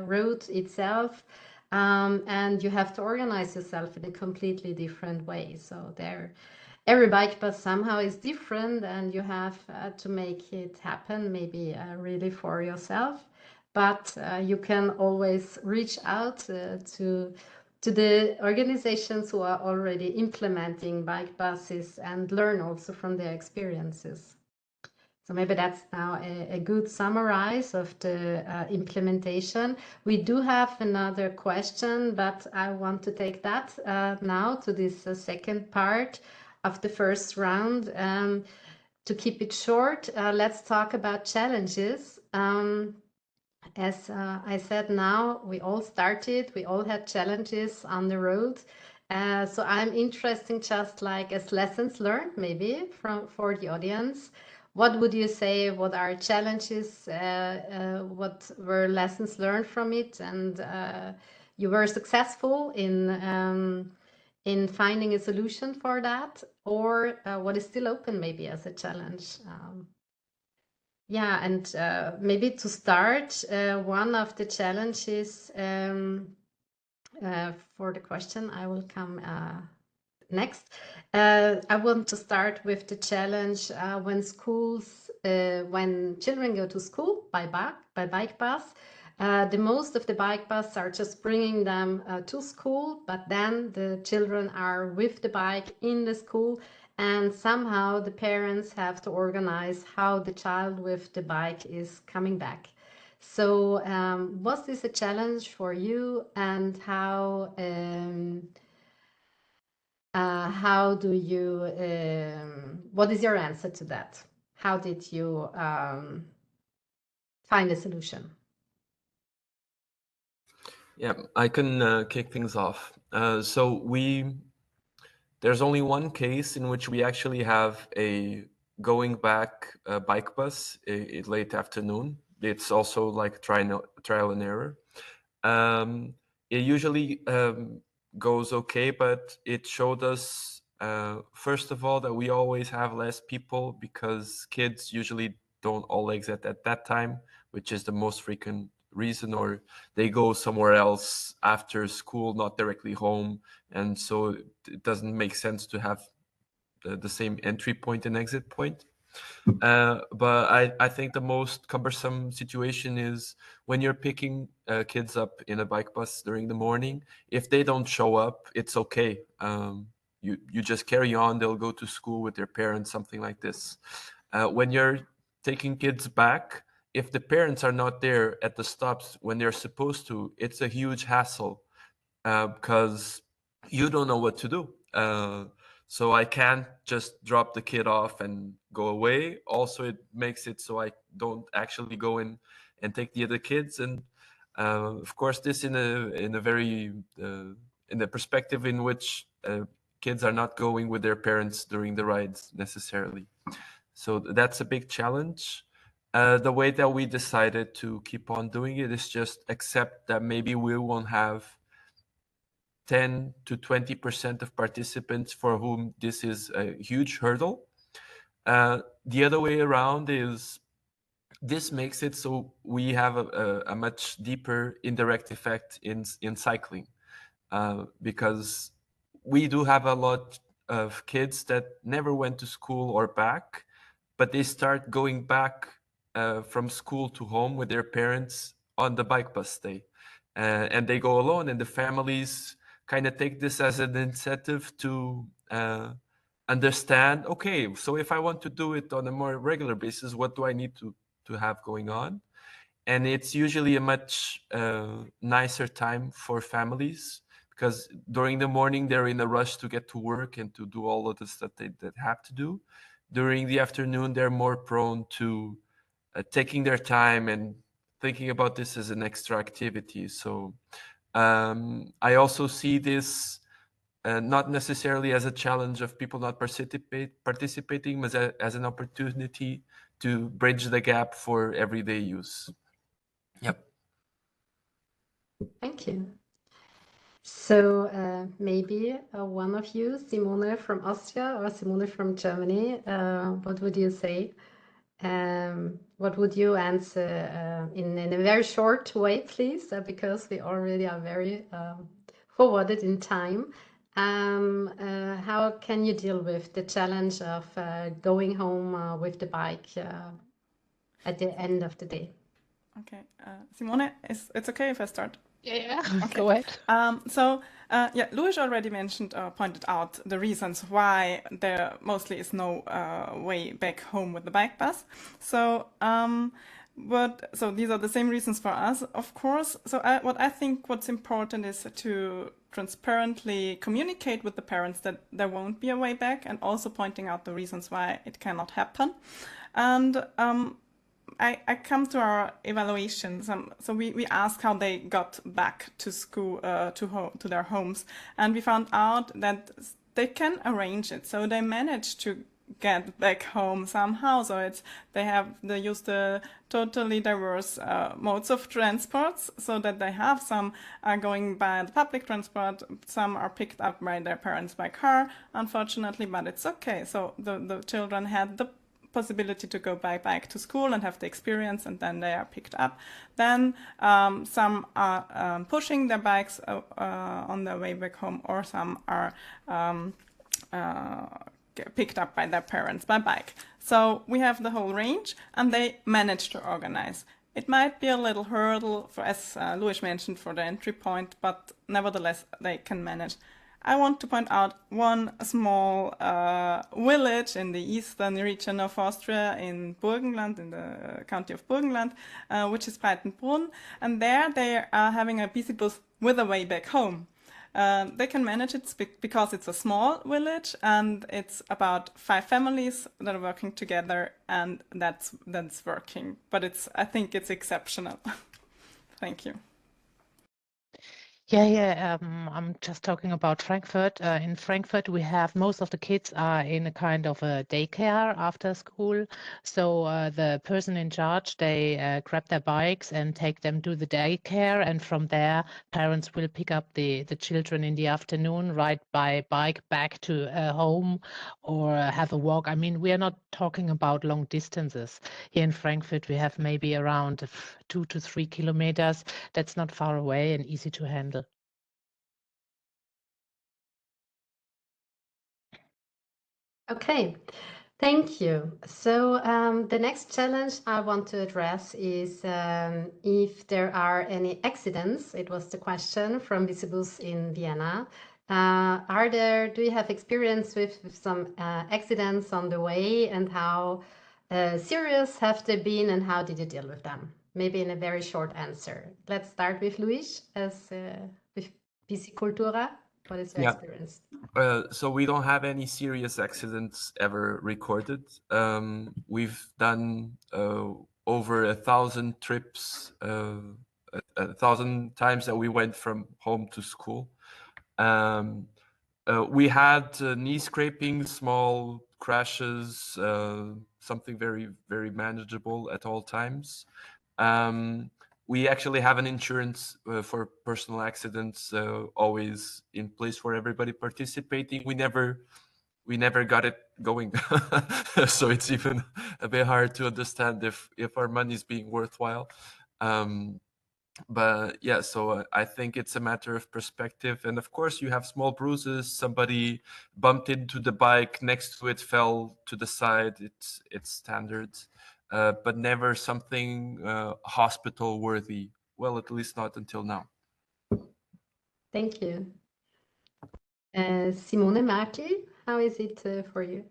road itself, and you have to organize yourself in a completely different way. So there, every bike bus somehow is different, and you have to make it happen, maybe really for yourself. But you can always reach out to the organizations who are already implementing bike buses and learn also from their experiences. So maybe that's now a good summarize of the implementation. We do have another question, but I want to take that now to this second part of the first round. To keep it short, let's talk about challenges. As I said, now we all started, we all had challenges on the road. So I'm interested, just like as lessons learned, maybe for the audience. What would you say? What are challenges? What were lessons learned from it? And you were successful in finding a solution for that, or what is still open, maybe as a challenge? Yeah, and maybe to start, one of the challenges for the question, I will come next. I want to start with the challenge when children go to school by bike bus. The most of the bike buses are just bringing them to school, but then the children are with the bike in the school, and somehow the parents have to organize how the child with the bike is coming back. So was this a challenge for you, and how do you, what is your answer to that? How did you find a solution? Yeah, I can kick things off. There's only one case in which we actually have a going back bike bus late afternoon. It's also like trial and error. It usually goes okay, but it showed us, first of all, that we always have less people because kids usually don't all exit at that time, which is the most frequent reason, or they go somewhere else after school, not directly home, and so it doesn't make sense to have the same entry point and exit point. But I think the most cumbersome situation is when you're picking kids up in a bike bus during the morning. If they don't show up, it's okay. You just carry on. They'll go to school with their parents, something like this. When you're taking kids back, if the parents are not there at the stops when they're supposed to, it's a huge hassle. because you don't know what to do. So I can't just drop the kid off and go away. Also, it makes it so I don't actually go in and take the other kids. And of course, this in a very in the perspective in which kids are not going with their parents during the rides necessarily. So that's a big challenge. The way that we decided to keep on doing it is just accept that maybe we won't have 10 to 20% of participants for whom this is a huge hurdle. The other way around is this makes it so we have a much deeper indirect effect in cycling, because we do have a lot of kids that never went to school or back, but they start going back from school to home with their parents on the bike bus day. And they go alone, and the families kind of take this as an incentive to understand, okay, so if I want to do it on a more regular basis, what do I need to have going on? And it's usually a much nicer time for families, because during the morning they're in a rush to get to work and to do all of the stuff that have to do. During the afternoon, they're more prone to taking their time and thinking about this as an extra activity. So I also see this not necessarily as a challenge of people not participating, but as an opportunity to bridge the gap for everyday use. Yep. Thank you. So maybe one of you, Simone from Austria or Simone from Germany, what would you say? What would you answer in a very short way, please, because we already are very forwarded in time. How can you deal with the challenge of going home with the bike at the end of the day? Okay, Simone, it's okay if I start? Yeah, okay. Go ahead. Yeah, Luis already mentioned, pointed out the reasons why there mostly is no way back home with the bike bus. So these are the same reasons for us, of course. So what I think what's important is to transparently communicate with the parents that there won't be a way back, and also pointing out the reasons why it cannot happen. And I come to our evaluations. So we asked how they got back to school, to their homes, and we found out that they can arrange it. So they managed to get back home somehow. So they use the totally diverse modes of transports, so that they have some are going by the public transport, some are picked up by their parents by car, unfortunately, but it's okay. So the children had the possibility to go back to school and have the experience, and then they are picked up. Then some are pushing their bikes on their way back home, or some are picked up by their parents by bike. So we have the whole range, and they manage to organize. It might be a little hurdle, for, as Luis mentioned, for the entry point, but nevertheless they can manage. I want to point out one small village in the eastern region of Austria, in Burgenland, in the county of Burgenland, which is Breitenbrunn, and there they are having a Bicibus with a way back home. They can manage it because it's a small village, and it's about 5 families that are working together, and that's working. But I think it's exceptional. Thank you. Yeah. I'm just talking about Frankfurt. In Frankfurt, we have most of the kids are in a kind of a daycare after school. So the person in charge, they grab their bikes and take them to the daycare, and from there, parents will pick up the children in the afternoon, ride by bike back to home, or have a walk. I mean, we are not talking about long distances. Here in Frankfurt, we have maybe around 2 to 3 kilometers. That's not far away and easy to handle. Okay, thank you. So the next challenge I want to address is if there are any accidents. It was the question from Bicibus in Vienna. Do you have experience with some accidents on the way, and how serious have they been, and how did you deal with them? Maybe in a very short answer. Let's start with Luis, as Bicicultura? What is your experience? So we don't have any serious accidents ever recorded. We've done over 1,000 trips, 1,000 times that we went from home to school. We had knee scraping, small crashes, something very, very manageable at all times. We actually have an insurance for personal accidents always in place for everybody participating. We never got it going, so it's even a bit hard to understand if our money is being worthwhile. But yeah, so I think it's a matter of perspective. And of course, you have small bruises. Somebody bumped into the bike next to it, fell to the side. It's standard. But never something hospital worthy. Well, at least not until now. Thank you. Simone, Marti, how is it for you?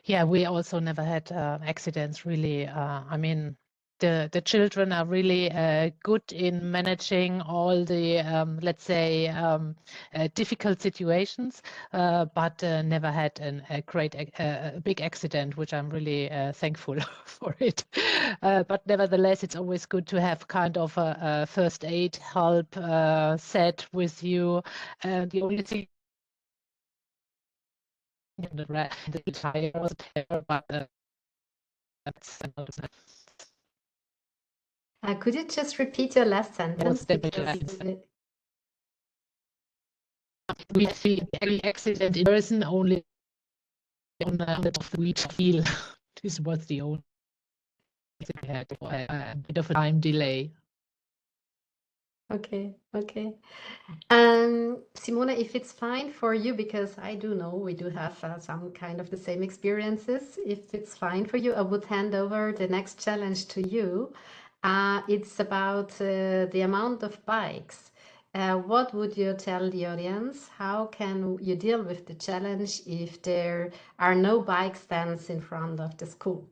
Yeah, we also never had accidents, really. I mean, the children are really good in managing all the, let's say, difficult situations, but never had a big accident, which I'm really thankful for it. But nevertheless, it's always good to have kind of a first aid help set with you. The only thing the tire was there, but that's could you just repeat your last sentence? We see every accident in person only on the wheel. This was the only thing we had a bit of a time delay. Okay. Simona, if it's fine for you, because I do know we do have some kind of the same experiences. If it's fine for you, I would hand over the next challenge to you. It's about the amount of bikes. What would you tell the audience? How can you deal with the challenge if there are no bike stands in front of the school?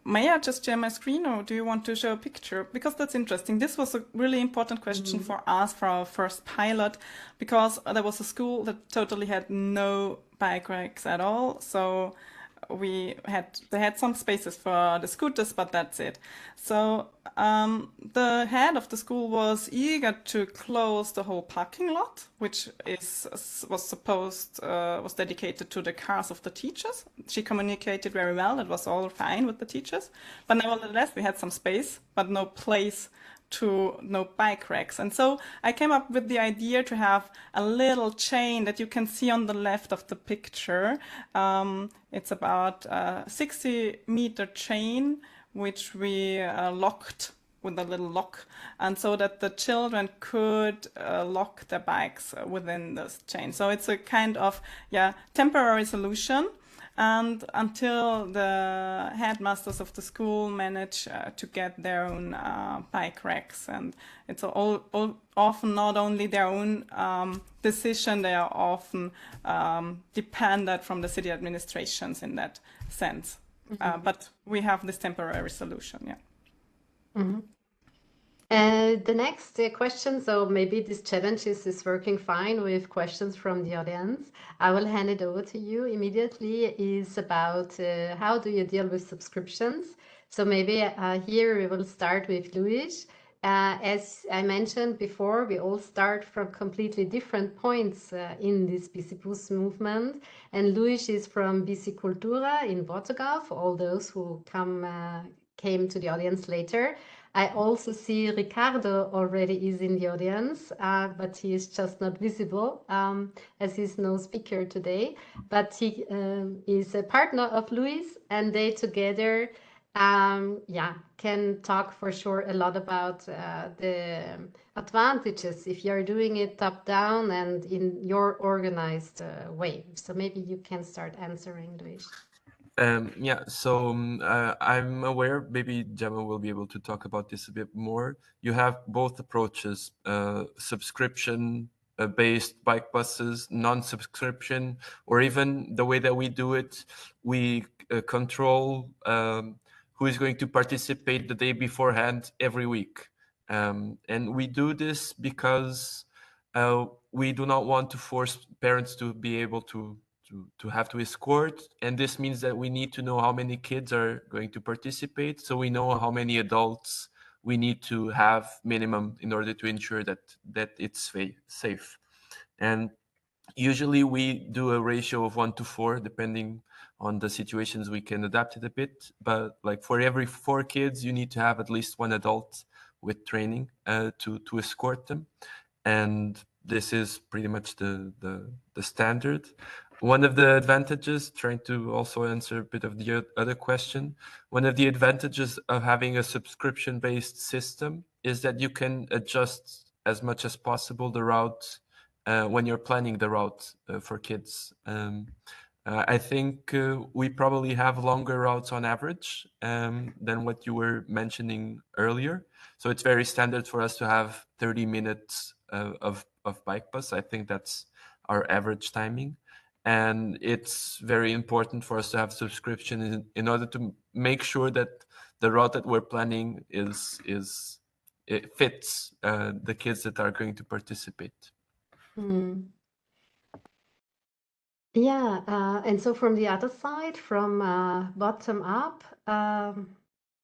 May I just share my screen, or do you want to show a picture? Because that's interesting. This was a really important question for us, for our first pilot, because there was a school that totally had no bike racks at all. So they had some spaces for the scooters, but that's it. So the head of the school was eager to close the whole parking lot, which was dedicated to the cars of the teachers. She communicated very well. It was all fine with the teachers, but nevertheless we had some space, but no bike racks. And so I came up with the idea to have a little chain that you can see on the left of the picture. It's about a 60-meter chain, which we locked with a little lock, and so that the children could lock their bikes within this chain. So it's a kind of temporary solution. And until the headmasters of the school manage to get their own bike racks, and it's often not only their own decision, they are often dependent from the city administrations in that sense. But we have this temporary solution, The next question, so maybe this challenge is working fine with questions from the audience. I will hand it over to you immediately, is about how do you deal with subscriptions? So maybe here we will start with Luis. As I mentioned before, we all start from completely different points in this Bicibus movement. And Luis is from Bicicultura in Portugal, for all those who came to the audience later. I also see Ricardo already is in the audience, but he is just not visible as he's no speaker today. But he is a partner of Luis, and they together can talk for sure a lot about the advantages if you're doing it top down and in your organized way. So maybe you can start answering, Luis. I'm aware, maybe Gemma will be able to talk about this a bit more. You have both approaches, subscription based bike buses, non-subscription, or even the way that we do it, we control who is going to participate the day beforehand every week. And we do this because we do not want to force parents to be able to have to escort. And this means that we need to know how many kids are going to participate. So we know how many adults we need to have minimum in order to ensure that it's safe. And usually we do a ratio of 1 to 4, depending on the situations. We can adapt it a bit, but like for every 4 kids, you need to have at least 1 adult with training to escort them. And this is pretty much the standard. One of the advantages, trying to also answer a bit of the other question, one of the advantages of having a subscription-based system is that you can adjust as much as possible the route when you're planning the route for kids. I think we probably have longer routes on average than what you were mentioning earlier. So it's very standard for us to have 30 minutes of bike bus. I think that's our average timing. And it's very important for us to have subscription in order to make sure that the route that we're planning it fits the kids that are going to participate. Yeah, and so from the other side, from bottom up,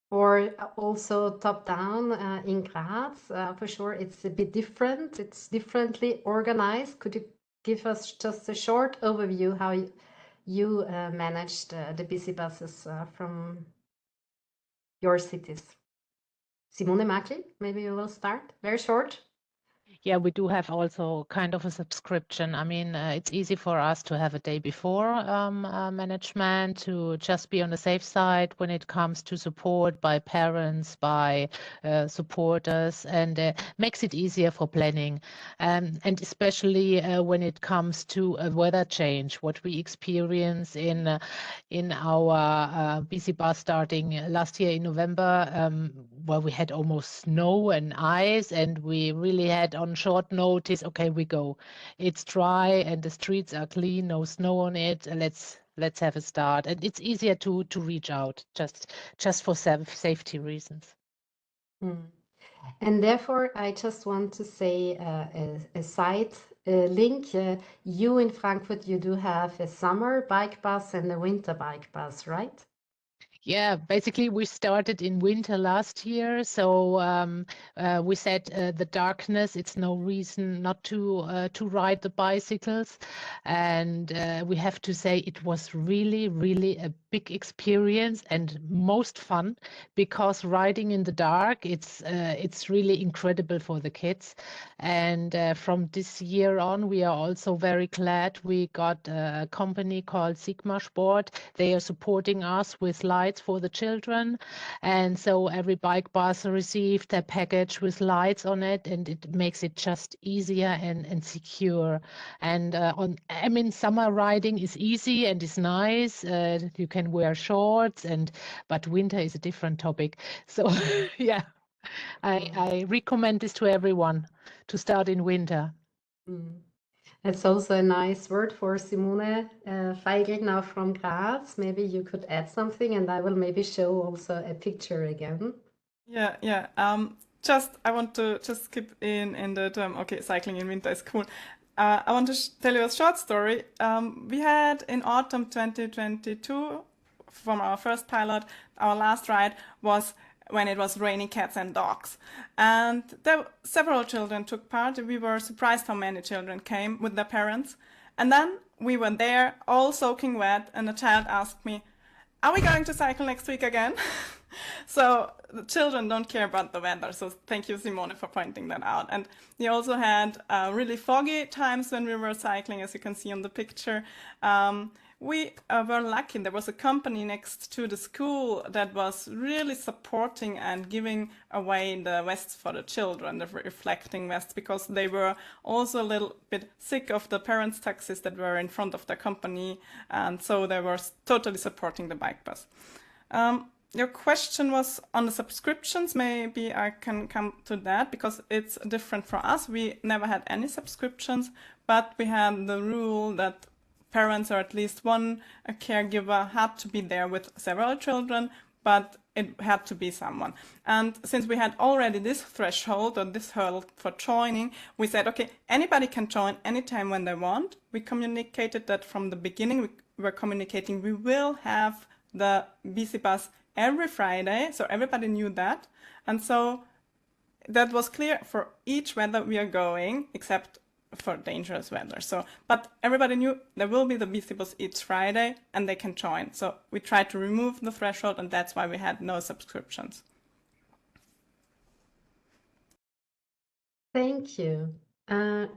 or also top down in Graz, for sure it's a bit different. It's differently organized. Could you give us just a short overview how you managed the busy buses from your cities? Simone Macri, maybe you will start. Very short. Yeah, we do have also kind of a subscription. I mean, it's easy for us to have a day before management to just be on the safe side when it comes to support by parents, by supporters, and makes it easier for planning. And especially when it comes to a weather change, what we experience in our busy bus starting last year in November, where we had almost snow and ice, and we really had on short notice, okay, we go. It's dry and the streets are clean, no snow on it. Let's have a start. And it's easier to reach out just for safety reasons. And therefore, I just want to say a side link. You in Frankfurt, you do have a summer bike bus and a winter bike bus, right? Yeah, basically we started in winter last year, so we said the darkness, it's no reason not to ride the bicycles, and we have to say it was really a big experience and most fun, because riding in the dark, it's really incredible for the kids. And from this year on, we are also very glad we got a company called Sigma Sport. They are supporting us with lights for the children, and so every bike bus received a package with lights on it, and it makes it just easier and secure. And I mean, summer riding is easy and is nice. You can wear shorts, but winter is a different topic. So yeah, I recommend this to everyone to start in winter. That's also a nice word for Simone Feigl now from Graz. Maybe you could add something, and I will maybe show also a picture again. Yeah. I want to just keep in the term. Okay, cycling in winter is cool. I want to tell you a short story. We had in autumn 2022 from our first pilot. Our last ride was when it was raining cats and dogs, and several children took part. We were surprised how many children came with their parents, and then we were there all soaking wet, and a child asked me, "Are we going to cycle next week again?" So the children don't care about the weather. So thank you, Simone, for pointing that out. And we also had really foggy times when we were cycling, as you can see on the picture. We were lucky. There was a company next to the school that was really supporting and giving away the vests for the children, the reflecting vests, because they were also a little bit sick of the parents' taxis that were in front of the company. And so they were totally supporting the bike bus. Your question was on the subscriptions. Maybe I can come to that, because it's different for us. We never had any subscriptions, but we had the rule that parents or at least one caregiver had to be there with several children but it had to be someone. And since we had already this threshold or this hurdle for joining, we said, okay, anybody can join anytime when they want. We communicated that from the beginning. We were communicating we will have the Bicibus every Friday, so everybody knew that. And so that was clear for each weather we are going, except for dangerous weather. So, but everybody knew there will be the Bicibus each Friday and they can join. So we tried to remove the threshold, and that's why we had no subscriptions. Thank you. Gemma,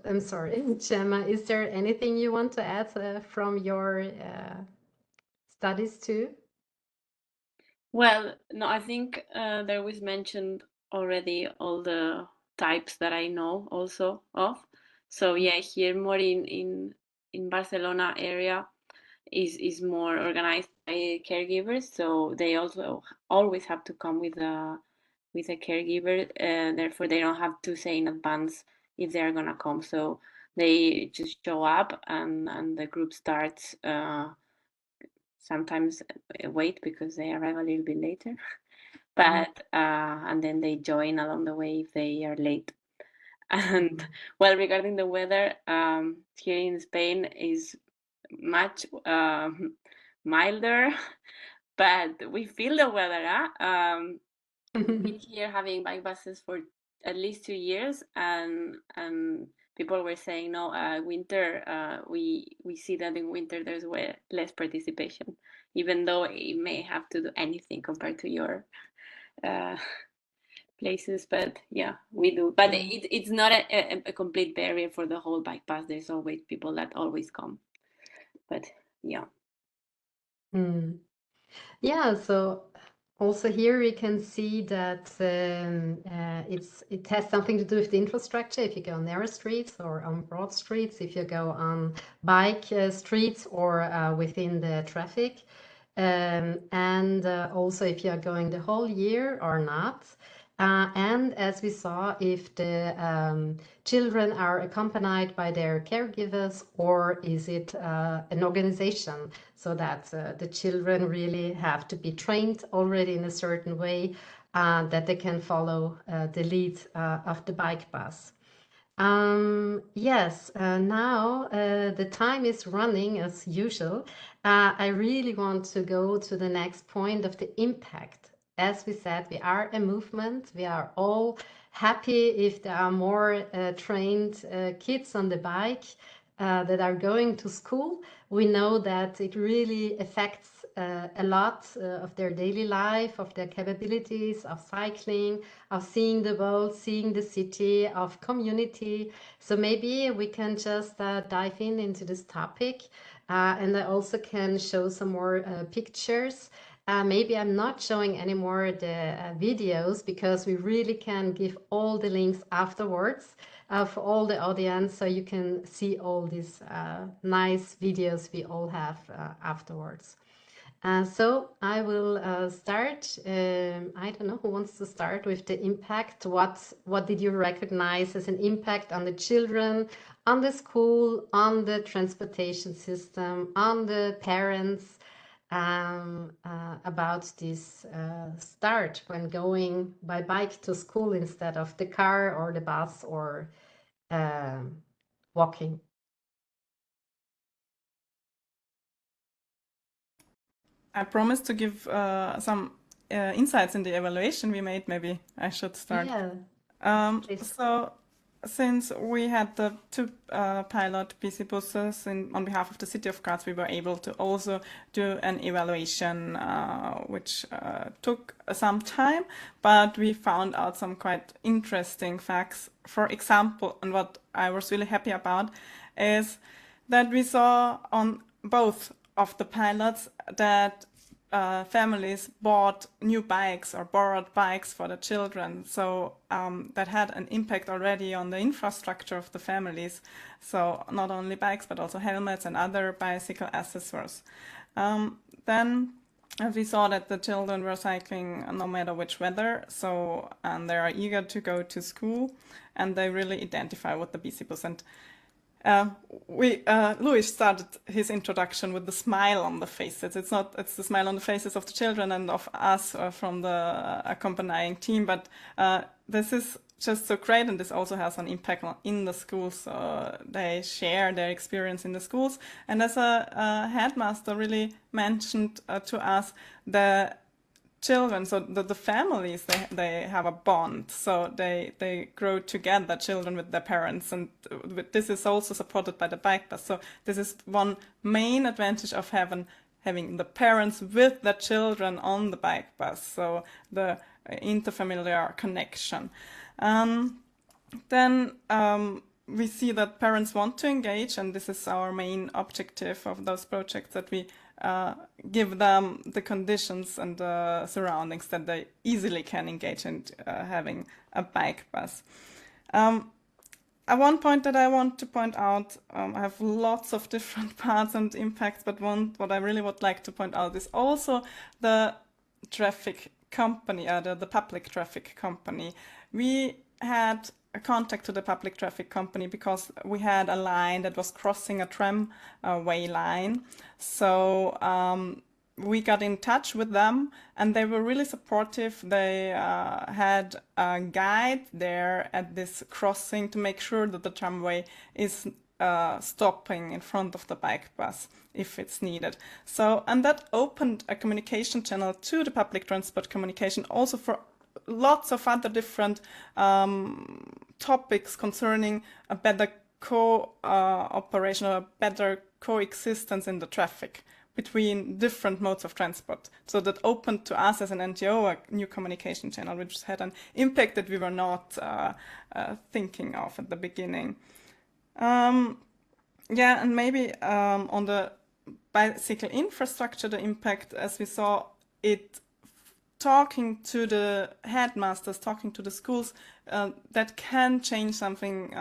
I'm sorry, Gemma, is there anything you want to add from your studies too? Well, no, I think there was mentioned already all the types that I know also of. So yeah, here more in Barcelona area is more organized by caregivers. So they also always have to come with a caregiver. Therefore, they don't have to say in advance if they're gonna come. So they just show up and the group starts. Sometimes wait because they arrive a little bit later, but and then they join along the way if they are late. And well, regarding the weather, here in Spain is much milder, but we feel the weather. We've been here having bike buses for at least 2 years, and people were saying no, winter. We see that in winter there's less participation, even though it may have to do anything compared to your places. But yeah, we do. But it's not a complete barrier for the whole bike pass. There's always people that always come. But yeah. Yeah, so also here we can see that it has something to do with the infrastructure. If you go on narrow streets or on broad streets, if you go on bike streets or within the traffic, and also if you are going the whole year or not. And as we saw, if the children are accompanied by their caregivers, or is it an organization, so that the children really have to be trained already in a certain way that they can follow the lead of the bike bus. Yes, now the time is running as usual. I really want to go to the next point of the impact. As we said, we are a movement. We are all happy if there are more trained kids on the bike that are going to school. We know that it really affects a lot of their daily life, of their capabilities of cycling, of seeing the world, seeing the city, of community. So maybe we can just dive into this topic, and I also can show some more pictures. Maybe I'm not showing anymore the videos, because we really can give all the links afterwards for all the audience, so you can see all these nice videos we all have afterwards. So I will start. I don't know who wants to start with the impact. What did you recognize as an impact on the children, on the school, on the transportation system, on the parents, about this start when going by bike to school instead of the car or the bus or walking? I promised to give some insights in the evaluation we made. Maybe I should start. Yeah. So since we had the 2 pilot Bicibuses on behalf of the City of Graz, we were able to also do an evaluation, which took some time, but we found out some quite interesting facts. For example, and what I was really happy about is that we saw on both of the pilots that families bought new bikes or borrowed bikes for the children. So that had an impact already on the infrastructure of the families. So not only bikes, but also helmets and other bicycle accessories. Then we saw that the children were cycling no matter which weather. And they are eager to go to school, and they really identify with the Bicibus. And Louis started his introduction with the smile on the faces. It's the smile on the faces of the children and of us from the accompanying team, but this is just so great, and this also has an impact in the schools. They share their experience in the schools, and as a headmaster really mentioned to us, the children, so the families, they have a bond, so they grow together, children with their parents, and this is also supported by the bike bus. So this is one main advantage of having the parents with the children on the bike bus, so the interfamiliar connection. Then we see that parents want to engage, and this is our main objective of those projects, that we give them the conditions and the surroundings that they easily can engage in having a bike bus. One point that I want to point out, I have lots of different parts and impacts, but what I really would like to point out is also the traffic company, the public traffic company. We had a contact to the public traffic company because we had a line that was crossing a tramway line. So we got in touch with them, and they were really supportive. They had a guide there at this crossing to make sure that the tramway is stopping in front of the bike bus if it's needed. So, and that opened a communication channel to the public transport communication also for lots of other different topics concerning a better cooperation or a better coexistence in the traffic between different modes of transport. So that opened to us as an NGO a new communication channel, which had an impact that we were not thinking of at the beginning. Yeah, and maybe on the bicycle infrastructure, the impact, as we saw it, talking to the headmasters, talking to the schools, that can change something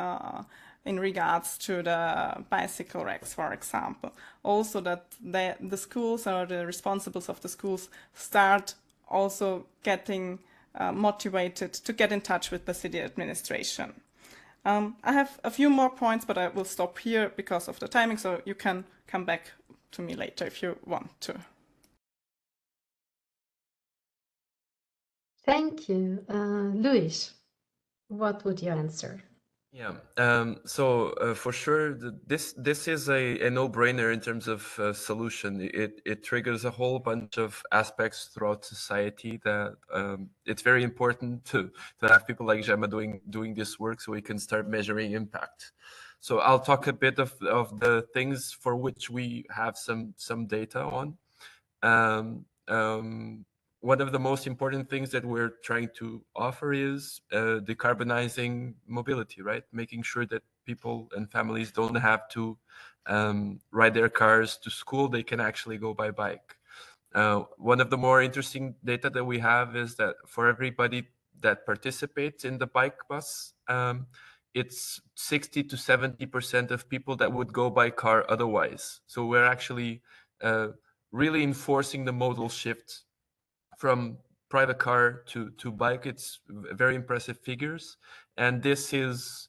in regards to the bicycle racks, for example. Also that the schools or the responsibles of the schools start also getting motivated to get in touch with the city administration. I have a few more points, but I will stop here because of the timing, so you can come back to me later if you want to. Thank you. Luis, what would you answer? Yeah, so for sure, this is a no-brainer in terms of solution. It triggers a whole bunch of aspects throughout society that it's very important to have people like Gemma doing this work so we can start measuring impact. So I'll talk a bit of the things for which we have some data on. One of the most important things that we're trying to offer is decarbonizing mobility, right? Making sure that people and families don't have to ride their cars to school. They can actually go by bike. One of the more interesting data that we have is that for everybody that participates in the bike bus, it's 60 to 70% of people that would go by car otherwise. So we're actually really enforcing the modal shift from private car to bike. It's very impressive figures, and this is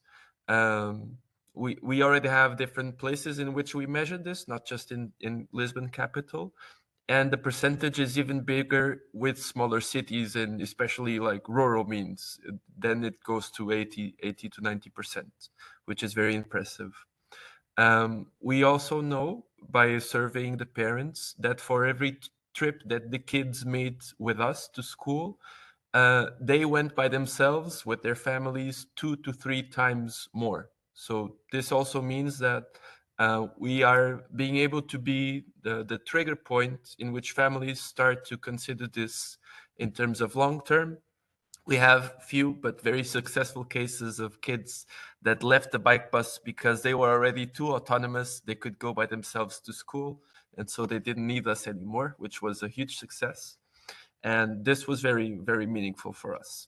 we already have different places in which we measure this, not just in Lisbon capital, and the percentage is even bigger with smaller cities and especially like rural means. Then it goes to 80 to 90%, which is very impressive. We also know by surveying the parents that for every trip that the kids made with us to school, they went by themselves with their families 2 to 3 times more. So this also means that we are being able to be the trigger point in which families start to consider this in terms of long term. We have few but very successful cases of kids that left the bike bus because they were already too autonomous. They could go by themselves to school, and so they didn't need us anymore, which was a huge success. And this was very, very meaningful for us.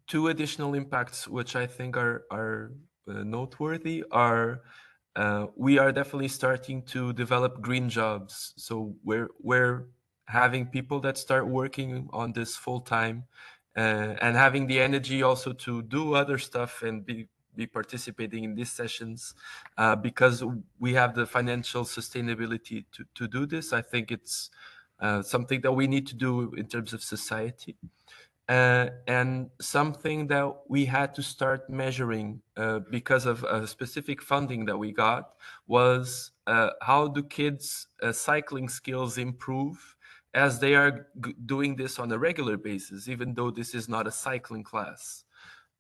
Two additional impacts, which I think are noteworthy, are we are definitely starting to develop green jobs. So we're having people that start working on this full time and having the energy also to do other stuff and be participating in these sessions because we have the financial sustainability to do this. I think it's something that we need to do in terms of society. And something that we had to start measuring because of a specific funding that we got was how do kids' cycling skills improve as they are doing this on a regular basis, even though this is not a cycling class.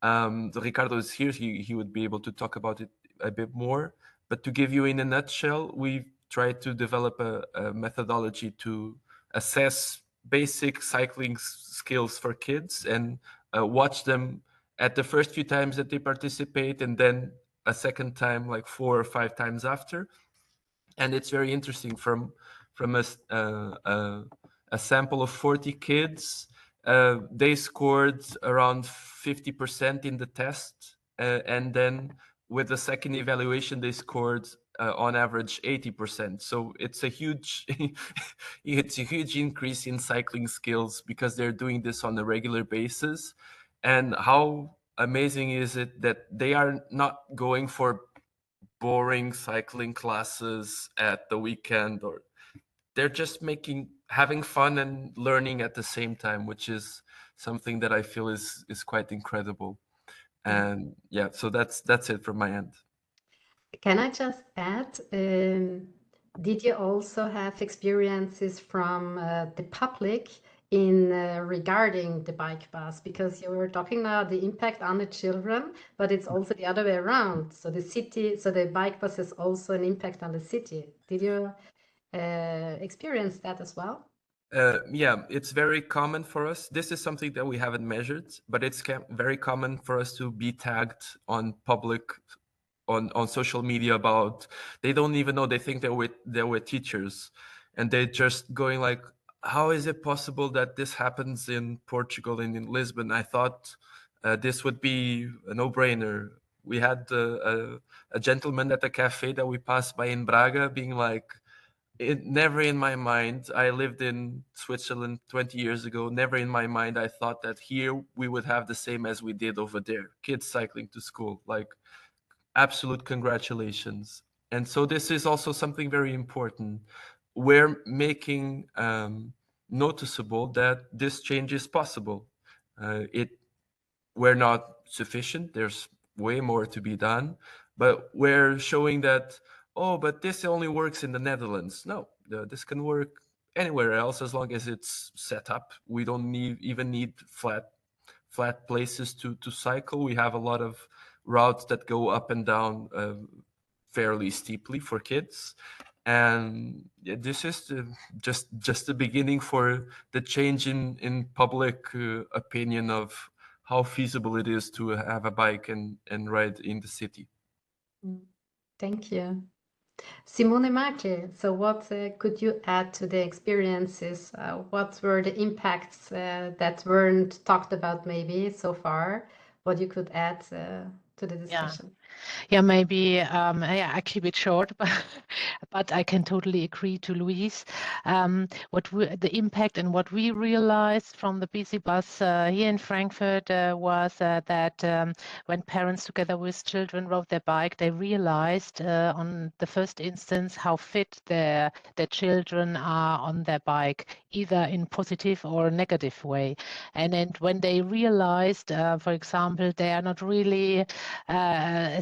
Ricardo is here, he would be able to talk about it a bit more, but to give you in a nutshell, we tried to develop a methodology to assess basic cycling skills for kids and watch them at the first few times that they participate and then a second time, like 4 or 5 times after. And it's very interesting from a sample of 40 kids, they scored around 50% in the test. And then with the second evaluation, they scored on average 80%. So it's a huge, it's a huge increase in cycling skills because they're doing this on a regular basis. And how amazing is it that they are not going for boring cycling classes at the weekend, or they're just having fun and learning at the same time, which is something that I feel is quite incredible. And yeah, so that's it from my end. Can I just add, did you also have experiences from the public in regarding the bike bus? Because you were talking about the impact on the children, but it's also the other way around. So the bike bus has also an impact on the city. Did you experience that as well? Yeah, it's very common for us. This is something that we haven't measured, but it's very common for us to be tagged on public, on social media about, they don't even know, they think they're with teachers, and they're just going like, how is it possible that this happens in Portugal and in Lisbon? I thought this would be a no-brainer. We had a gentleman at a cafe that we passed by in Braga being like, never in my mind, I lived in Switzerland 20 years ago, never in my mind I thought that here we would have the same as we did over there, kids cycling to school, like absolute congratulations. And so this is also something very important. We're making noticeable that this change is possible. We're not sufficient, there's way more to be done, but we're showing that, oh, but this only works in the Netherlands. No, this can work anywhere else as long as it's set up. We don't even need flat places to cycle. We have a lot of routes that go up and down fairly steeply for kids. And this is just the beginning for the change in public opinion of how feasible it is to have a bike and ride in the city. Thank you. Simone Marche, so what could you add to the experiences? What were the impacts that weren't talked about maybe so far? What you could add to the discussion? Yeah, maybe I keep it short, but I can totally agree to Louise. The impact and what we realized from the Bicibus here in Frankfurt was that when parents together with children rode their bike, they realized on the first instance how fit their children are on their bike, either in positive or negative way. And then when they realized, for example, they are not really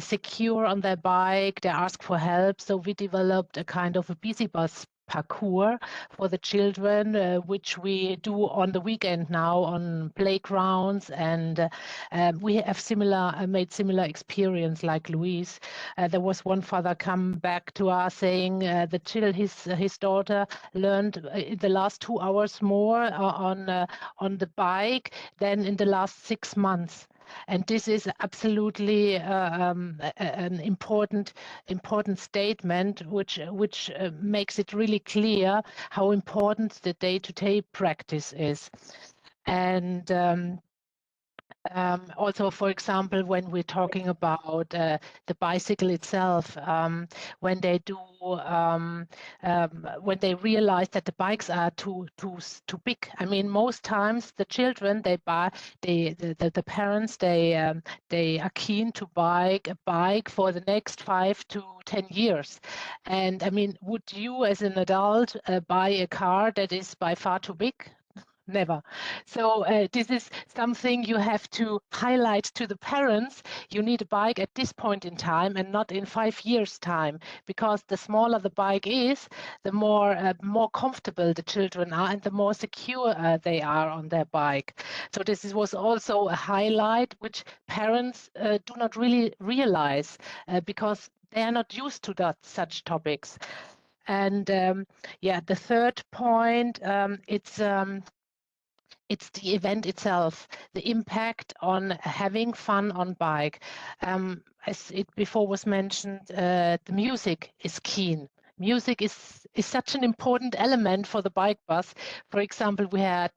secure on their bike, they ask for help. So we developed a kind of a Bicibus parcours for the children, which we do on the weekend now on playgrounds, and we have made similar experience like Louise. There was one father come back to us saying his daughter learned in the last 2 hours more on the bike than in the last 6 months. And this is absolutely an important statement, which makes it really clear how important the day-to-day practice is. And Also, for example, when we're talking about the bicycle itself, when they do, when they realize that the bikes are too big. I mean, most times the children the parents they are keen to buy a bike for the next 5 to 10 years. And I mean, would you as an adult buy a car that is by far too big? Never. So this is something you have to highlight to the parents. You need a bike at this point in time and not in 5 years' time, because the smaller the bike is, the more comfortable the children are and the more secure they are on their bike. So this was also a highlight which parents do not really realize because they are not used to such topics. And yeah, the third point, it's the event itself, the impact on having fun on bike. As it before was mentioned, the music is keen. Music is such an important element for the bike bus. For example, we had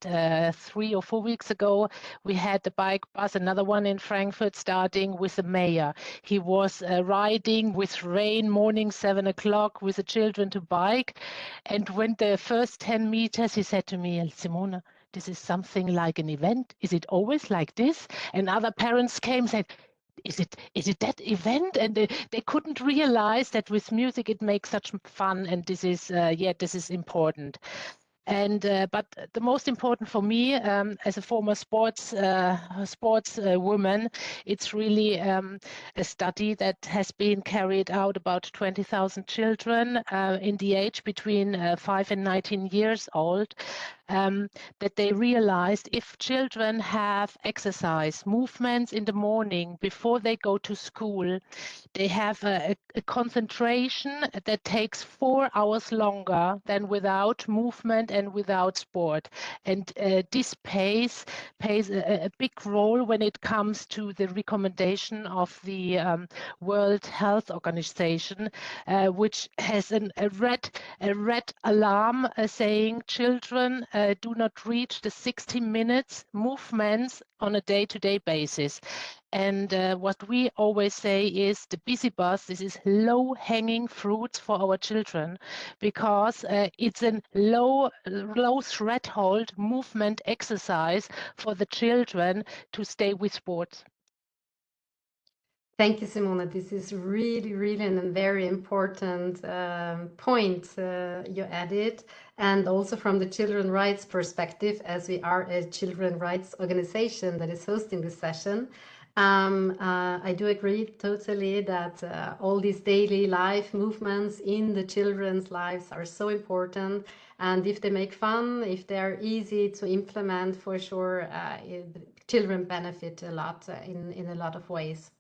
3 or 4 weeks ago, we had the bike bus, another one in Frankfurt, starting with the mayor. He was riding with rain, morning 7 o'clock with the children to bike. And when the first 10 meters, he said to me, Simona, this is something like an event. Is it always like this? And other parents came and said, is it that event? And they couldn't realize that with music it makes such fun, and this is this is important. And but the most important for me, as a former sports woman, it's really a study that has been carried out about 20,000 children in the age between 5 and 19 years old. That they realized if children have exercise, movements in the morning before they go to school, they have a concentration that takes 4 hours longer than without movement and without sport. And this plays a big role when it comes to the recommendation of the World Health Organization, which has a red alarm saying children do not reach the 60 minutes movements on a day-to-day basis. And what we always say is the Bicibus, this is low-hanging fruits for our children, because it's a low threshold movement exercise for the children to stay with sports. Thank you, Simona. This is really, really a very important point you added. And also from the children's rights perspective, as we are a children's rights organization that is hosting this session, I do agree totally that all these daily life movements in the children's lives are so important. And if they make fun, if they're easy to implement, for sure, children benefit a lot in a lot of ways.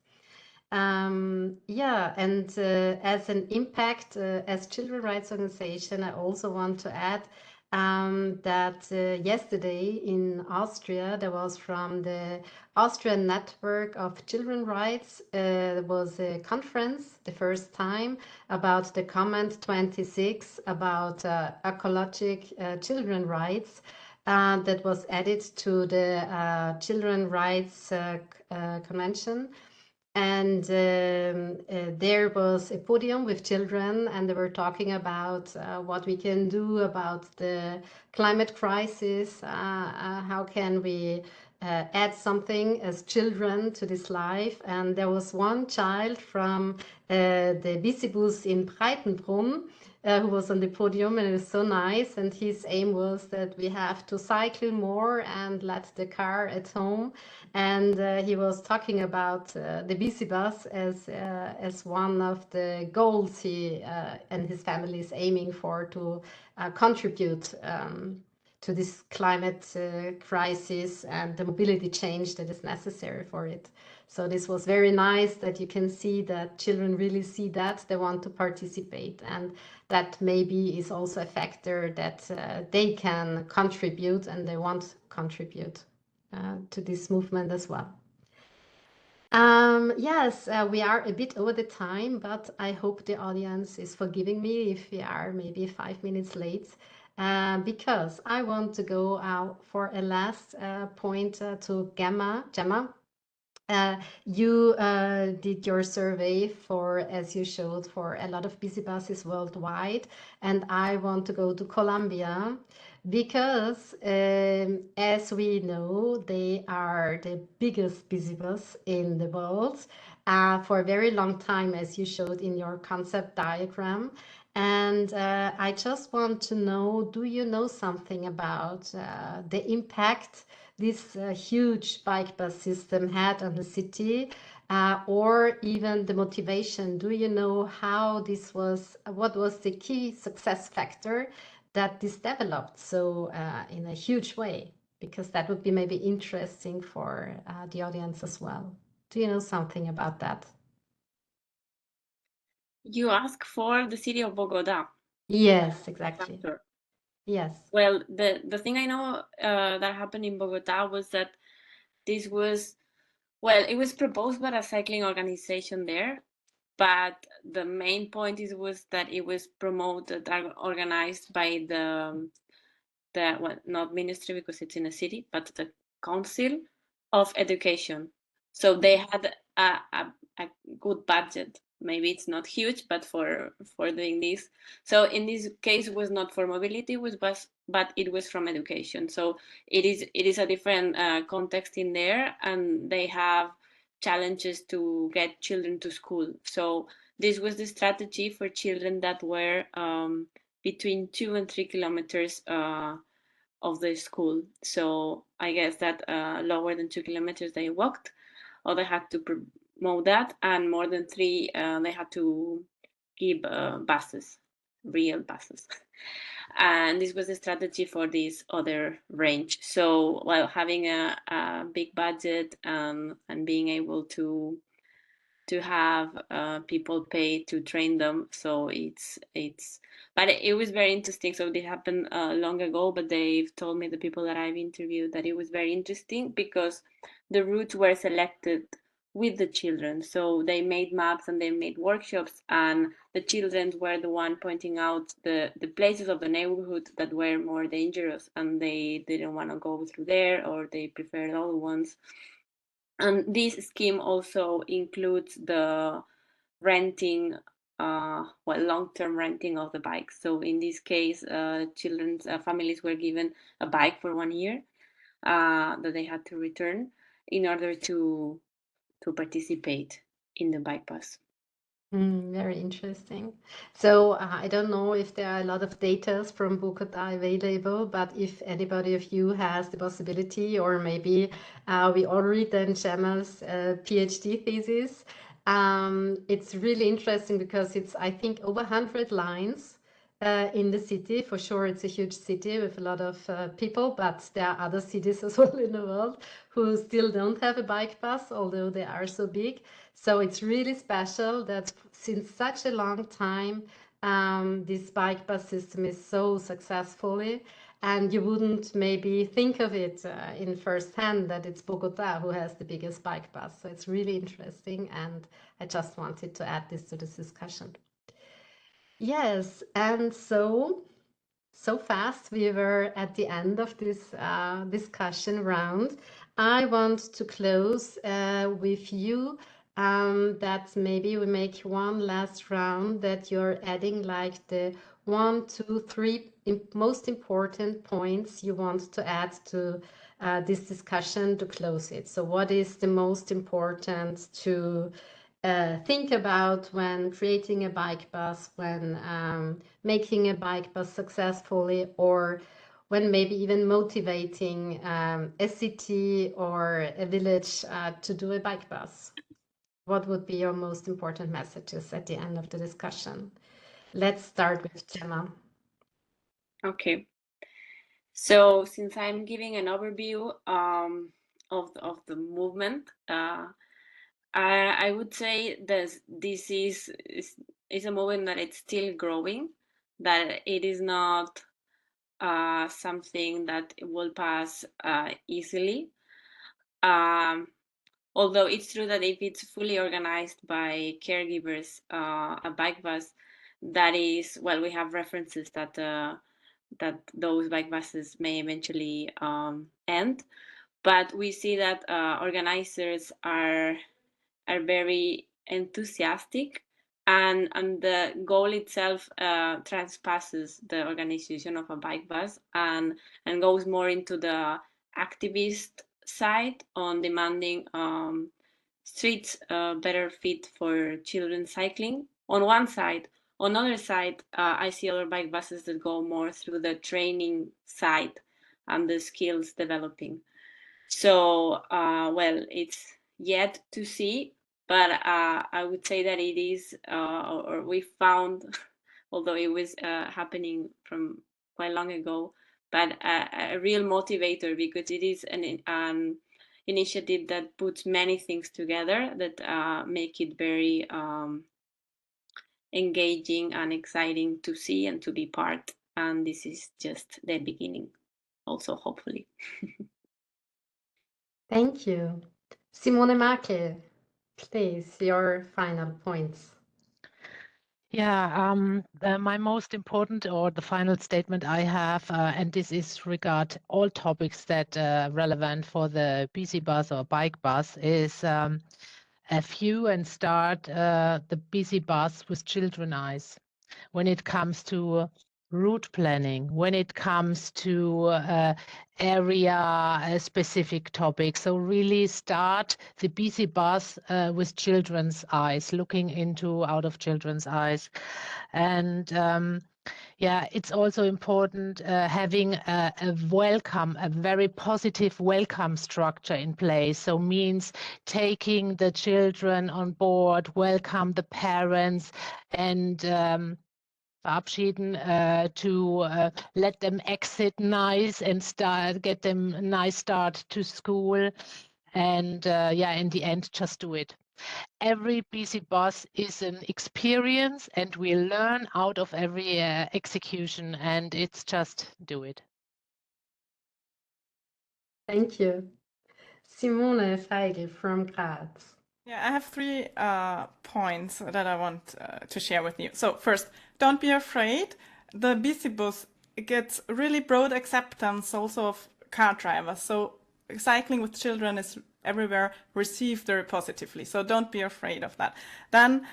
Yeah, and as an impact, as children's rights organization, I also want to add that yesterday in Austria, there was from the Austrian Network of Children's Rights, there was a conference, the first time, about the Comment 26 about ecologic children's rights. That was added to the Children's Rights Convention. And there was a podium with children, and they were talking about what we can do about the climate crisis, how can we add something as children to this life. And there was one child from the Bicibus in Breitenbrunn, who was on the podium, and it was so nice. And his aim was that we have to cycle more and let the car at home. And he was talking about the Bicibus as one of the goals he and his family is aiming for, to contribute to this climate crisis and the mobility change that is necessary for it. So this was very nice that you can see that children really see that they want to participate, and that maybe is also a factor that they can contribute and they want to contribute to this movement as well. Yes, we are a bit over the time, but I hope the audience is forgiving me if we are maybe 5 minutes late. because I want to go out for a last point to Gemma. You did your survey for, as you showed, for a lot of busy buses worldwide, and I want to go to Colombia because, as we know, they are the biggest busy bus in the world for a very long time, as you showed in your concept diagram. And I just want to know, do you know something about the impact this huge bike bus system had on the city, or even the motivation? Do you know how this was, what was the key success factor that this developed so in a huge way? Because that would be maybe interesting for the audience as well. Do you know something about that? You ask for the city of Bogota. Yes, exactly. Factor. Yes. Well, the thing I know that happened in Bogota was that this was, well, it was proposed by a cycling organization there, but the main point was that it was promoted and organized by the well, not ministry because it's in a city, but the Council of Education. So they had a good budget. Maybe it's not huge, but for doing this. So in this case, it was not for mobility, but it was from education. So it is a different context in there, and they have challenges to get children to school. So this was the strategy for children that were between 2 and 3 kilometers of the school. So I guess that lower than 2 kilometers they walked, or they had to promote that, and more than 3 they had to give buses, real buses. And this was the strategy for this other range. So while having a big budget and being able to have people pay to train them, so but it was very interesting. So it happened long ago, but they've told me, the people that I've interviewed, that it was very interesting because the routes were selected with the children. So they made maps and they made workshops, and the children were the one pointing out the places of the neighborhood that were more dangerous, and they didn't want to go through there, or they preferred other ones. And this scheme also includes the renting, long-term renting of the bikes. So in this case, children's families were given a bike for 1 year that they had to return in order to participate in the bike bus. Very interesting. So I don't know if there are a lot of data from Bogota available, but if anybody of you has the possibility, or maybe we all read then Gemma's PhD thesis, it's really interesting because it's, I think, over 100 lines in the city. For sure, it's a huge city with a lot of people, but there are other cities as well in the world who still don't have a bike bus, although they are so big. So it's really special that since such a long time, this bike bus system is so successfully, and you wouldn't maybe think of it in first hand that it's Bogota who has the biggest bike bus. So it's really interesting, and I just wanted to add this to this discussion. Yes, and so fast we were at the end of this discussion round. I want to close with you that maybe we make one last round, that you're adding like the 1, 2, 3 most important points you want to add to this discussion to close it. So what is the most important to think about when creating a bike bus, when making a bike bus successfully, or when maybe even motivating a city or a village to do a bike bus? What would be your most important messages at the end of the discussion? Let's start with Gemma. Okay. So since I'm giving an overview of the movement, I would say that this is a movement that it's still growing, that it is not something that will pass easily. Although it's true that if it's fully organized by caregivers, a bike bus, that is, well, we have references that that those bike buses may eventually end. But we see that organizers are very enthusiastic, and the goal itself transpasses the organization of a bike bus and goes more into the activist side on demanding streets better fit for children cycling on one side. On the other side, I see other bike buses that go more through the training side and the skills developing. So, well, it's yet to see, but I would say that it is, or we found, although it was happening from quite long ago, but a real motivator, because it is an initiative that puts many things together that make it very engaging and exciting to see and to be part. And this is just the beginning, also, hopefully. Thank you. Simone Make, please, your final points. Yeah, my most important or the final statement I have, and this is regard all topics that relevant for the BC bus or bike bus, is view and start the BC bus with children eyes. When it comes to route planning, when it comes to area specific topics. So really start the BC bus with children's eyes, looking out of children's eyes. And yeah, it's also important having a very positive welcome structure in place. So means taking the children on board, welcome the parents, and verabschieden, to let them exit nice and get them a nice start to school. And yeah, in the end, just do it. Every BC bus is an experience, and we learn out of every execution, and it's just do it. Thank you. Simone Feigl from Graz. Yeah, I have 3 points that I want to share with you. So first, don't be afraid. The Bicibus gets really broad acceptance also of car drivers. So cycling with children is everywhere received very positively. So don't be afraid of that. Then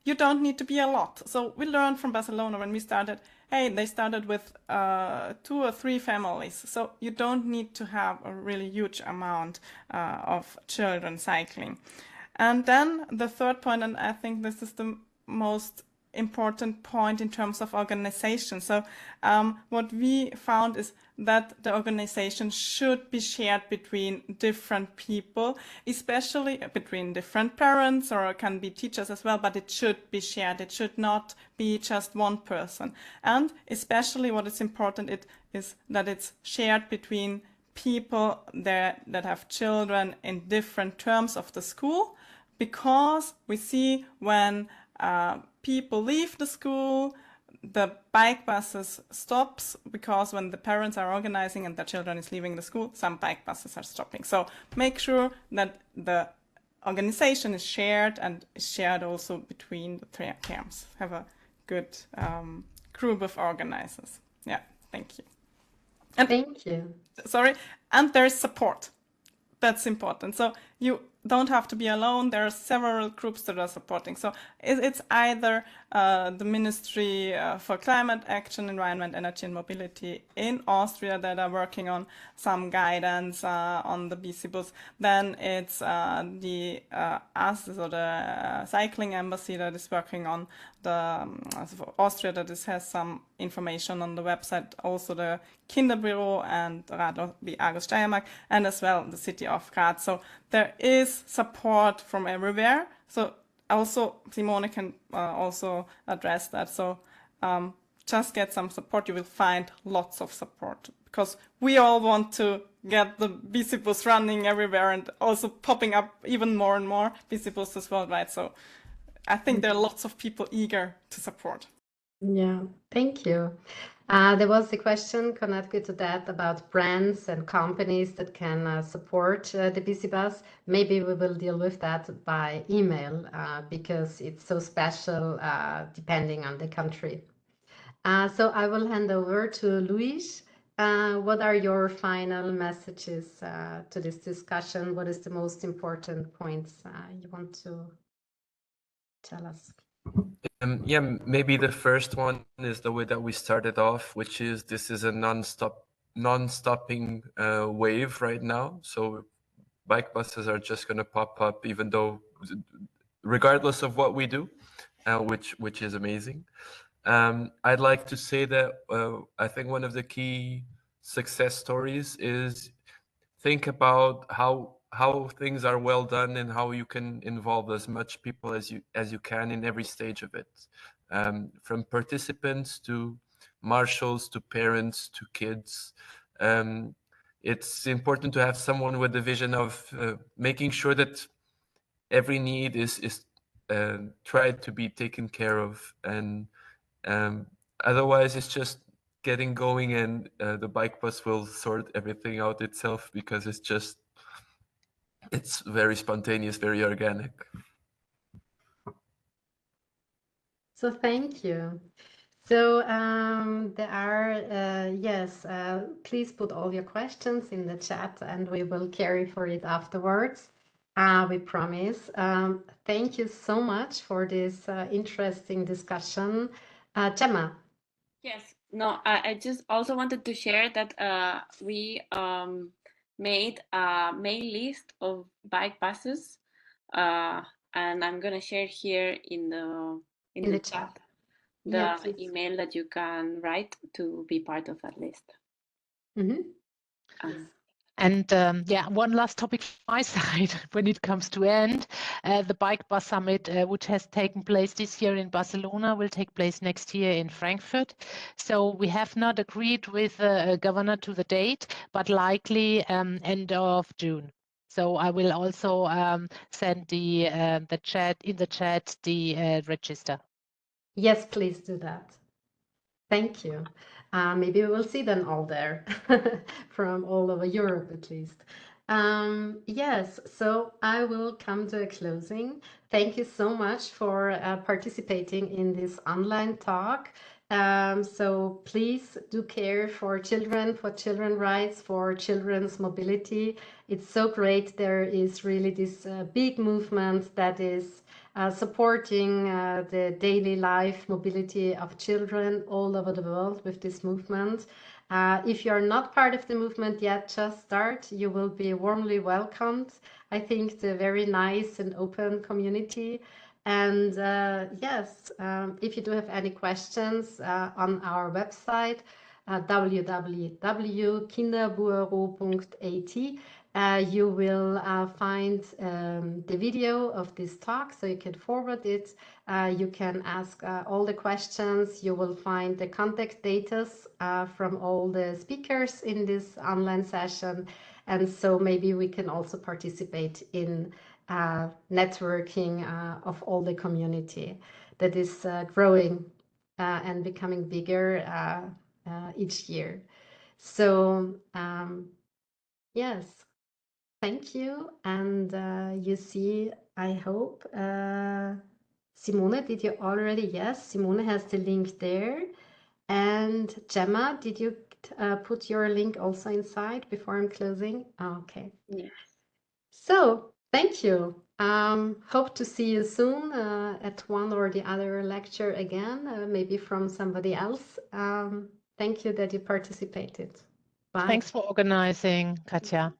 you don't need to be a lot. So we learned from Barcelona when we started, hey, they started with 2 or 3 families. So you don't need to have a really huge amount of children cycling. And then the third point, and I think this is the most important point in terms of organization. So what we found is that the organization should be shared between different people, especially between different parents, or it can be teachers as well, but it should be shared. It should not be just one person. And especially what is important is that it's shared between people that have children in different terms of the school, because we see when people leave the school, the bike buses stops, because when the parents are organizing and the children is leaving the school, some bike buses are stopping. So make sure that the organization is shared, and is shared also between the terms. Have a good group of organizers. Yeah, thank you. And, thank you. Sorry, and there's support. That's important. So you don't have to be alone. There are several groups that are supporting. So it's either the Ministry for Climate Action, Environment, Energy and Mobility in Austria that are working on some guidance on the Bicibus. Then it's the ASIS, or the Cycling Embassy, that is working on the Austria, that has some information on the website. Also the Kinderbüro and Agus Steiermark, and as well the city of Graz. So there is support from everywhere. So also Simone can also address that. So just get some support. You will find lots of support, because we all want to get the Bicibus running everywhere, and also popping up even more and more Bicibuses worldwide. So I think there are lots of people eager to support. Yeah, thank you. There was a question connected to that about brands and companies that can support the Bicibus. Maybe we will deal with that by email because it's so special depending on the country. So I will hand over to Luis. What are your final messages to this discussion? What is the most important points you want to tell us? Yeah, maybe the first one is the way that we started off, which is this is a non-stopping wave right now. So bike buses are just going to pop up, even though, regardless of what we do, which is amazing. I'd like to say that I think one of the key success stories is think about how things are well done and how you can involve as much people as you can in every stage of it, from participants to marshals to parents to kids. It's important to have someone with the vision of making sure that every need is tried to be taken care of, and otherwise it's just getting going, and the bike bus will sort everything out itself, because it's very spontaneous, very organic. So thank you. So there are, yes, please put all your questions in the chat and we will carry for it afterwards. We promise. Thank you so much for this interesting discussion. Gemma. Yes, no, I just also wanted to share that we made a mail list of bike buses, and I'm gonna share here in the chat the email that you can write to be part of that list. And yeah, one last topic from my side when it comes to end. The Bike Bus Summit, which has taken place this year in Barcelona, will take place next year in Frankfurt. So we have not agreed with the governor to the date, but likely end of June. So I will also send the chat the register. Yes, please do that. Thank you. Maybe we will see them all there from all over Europe at least. Yes, so I will come to a closing. Thank you so much for participating in this online talk. So please do care for children's rights, for children's mobility. It's so great. There is really this big movement that is supporting the daily life mobility of children all over the world with this movement. If you're not part of the movement yet, just start. You will be warmly welcomed. I think it's a very nice and open community. And yes, if you do have any questions on our website, www.kinderbüro.at, you will find the video of this talk, so you can forward it. You can ask all the questions. You will find the contact data from all the speakers in this online session. And so maybe we can also participate in networking of all the community that is growing and becoming bigger each year. So yes, thank you. And you see, I hope, Simone, did you already? Yes, Simone has the link there. And Gemma, did you put your link also inside before I'm closing? Oh, okay. Yes. So thank you. Hope to see you soon at one or the other lecture again, maybe from somebody else. Thank you that you participated. Bye. Thanks for organizing, Katja.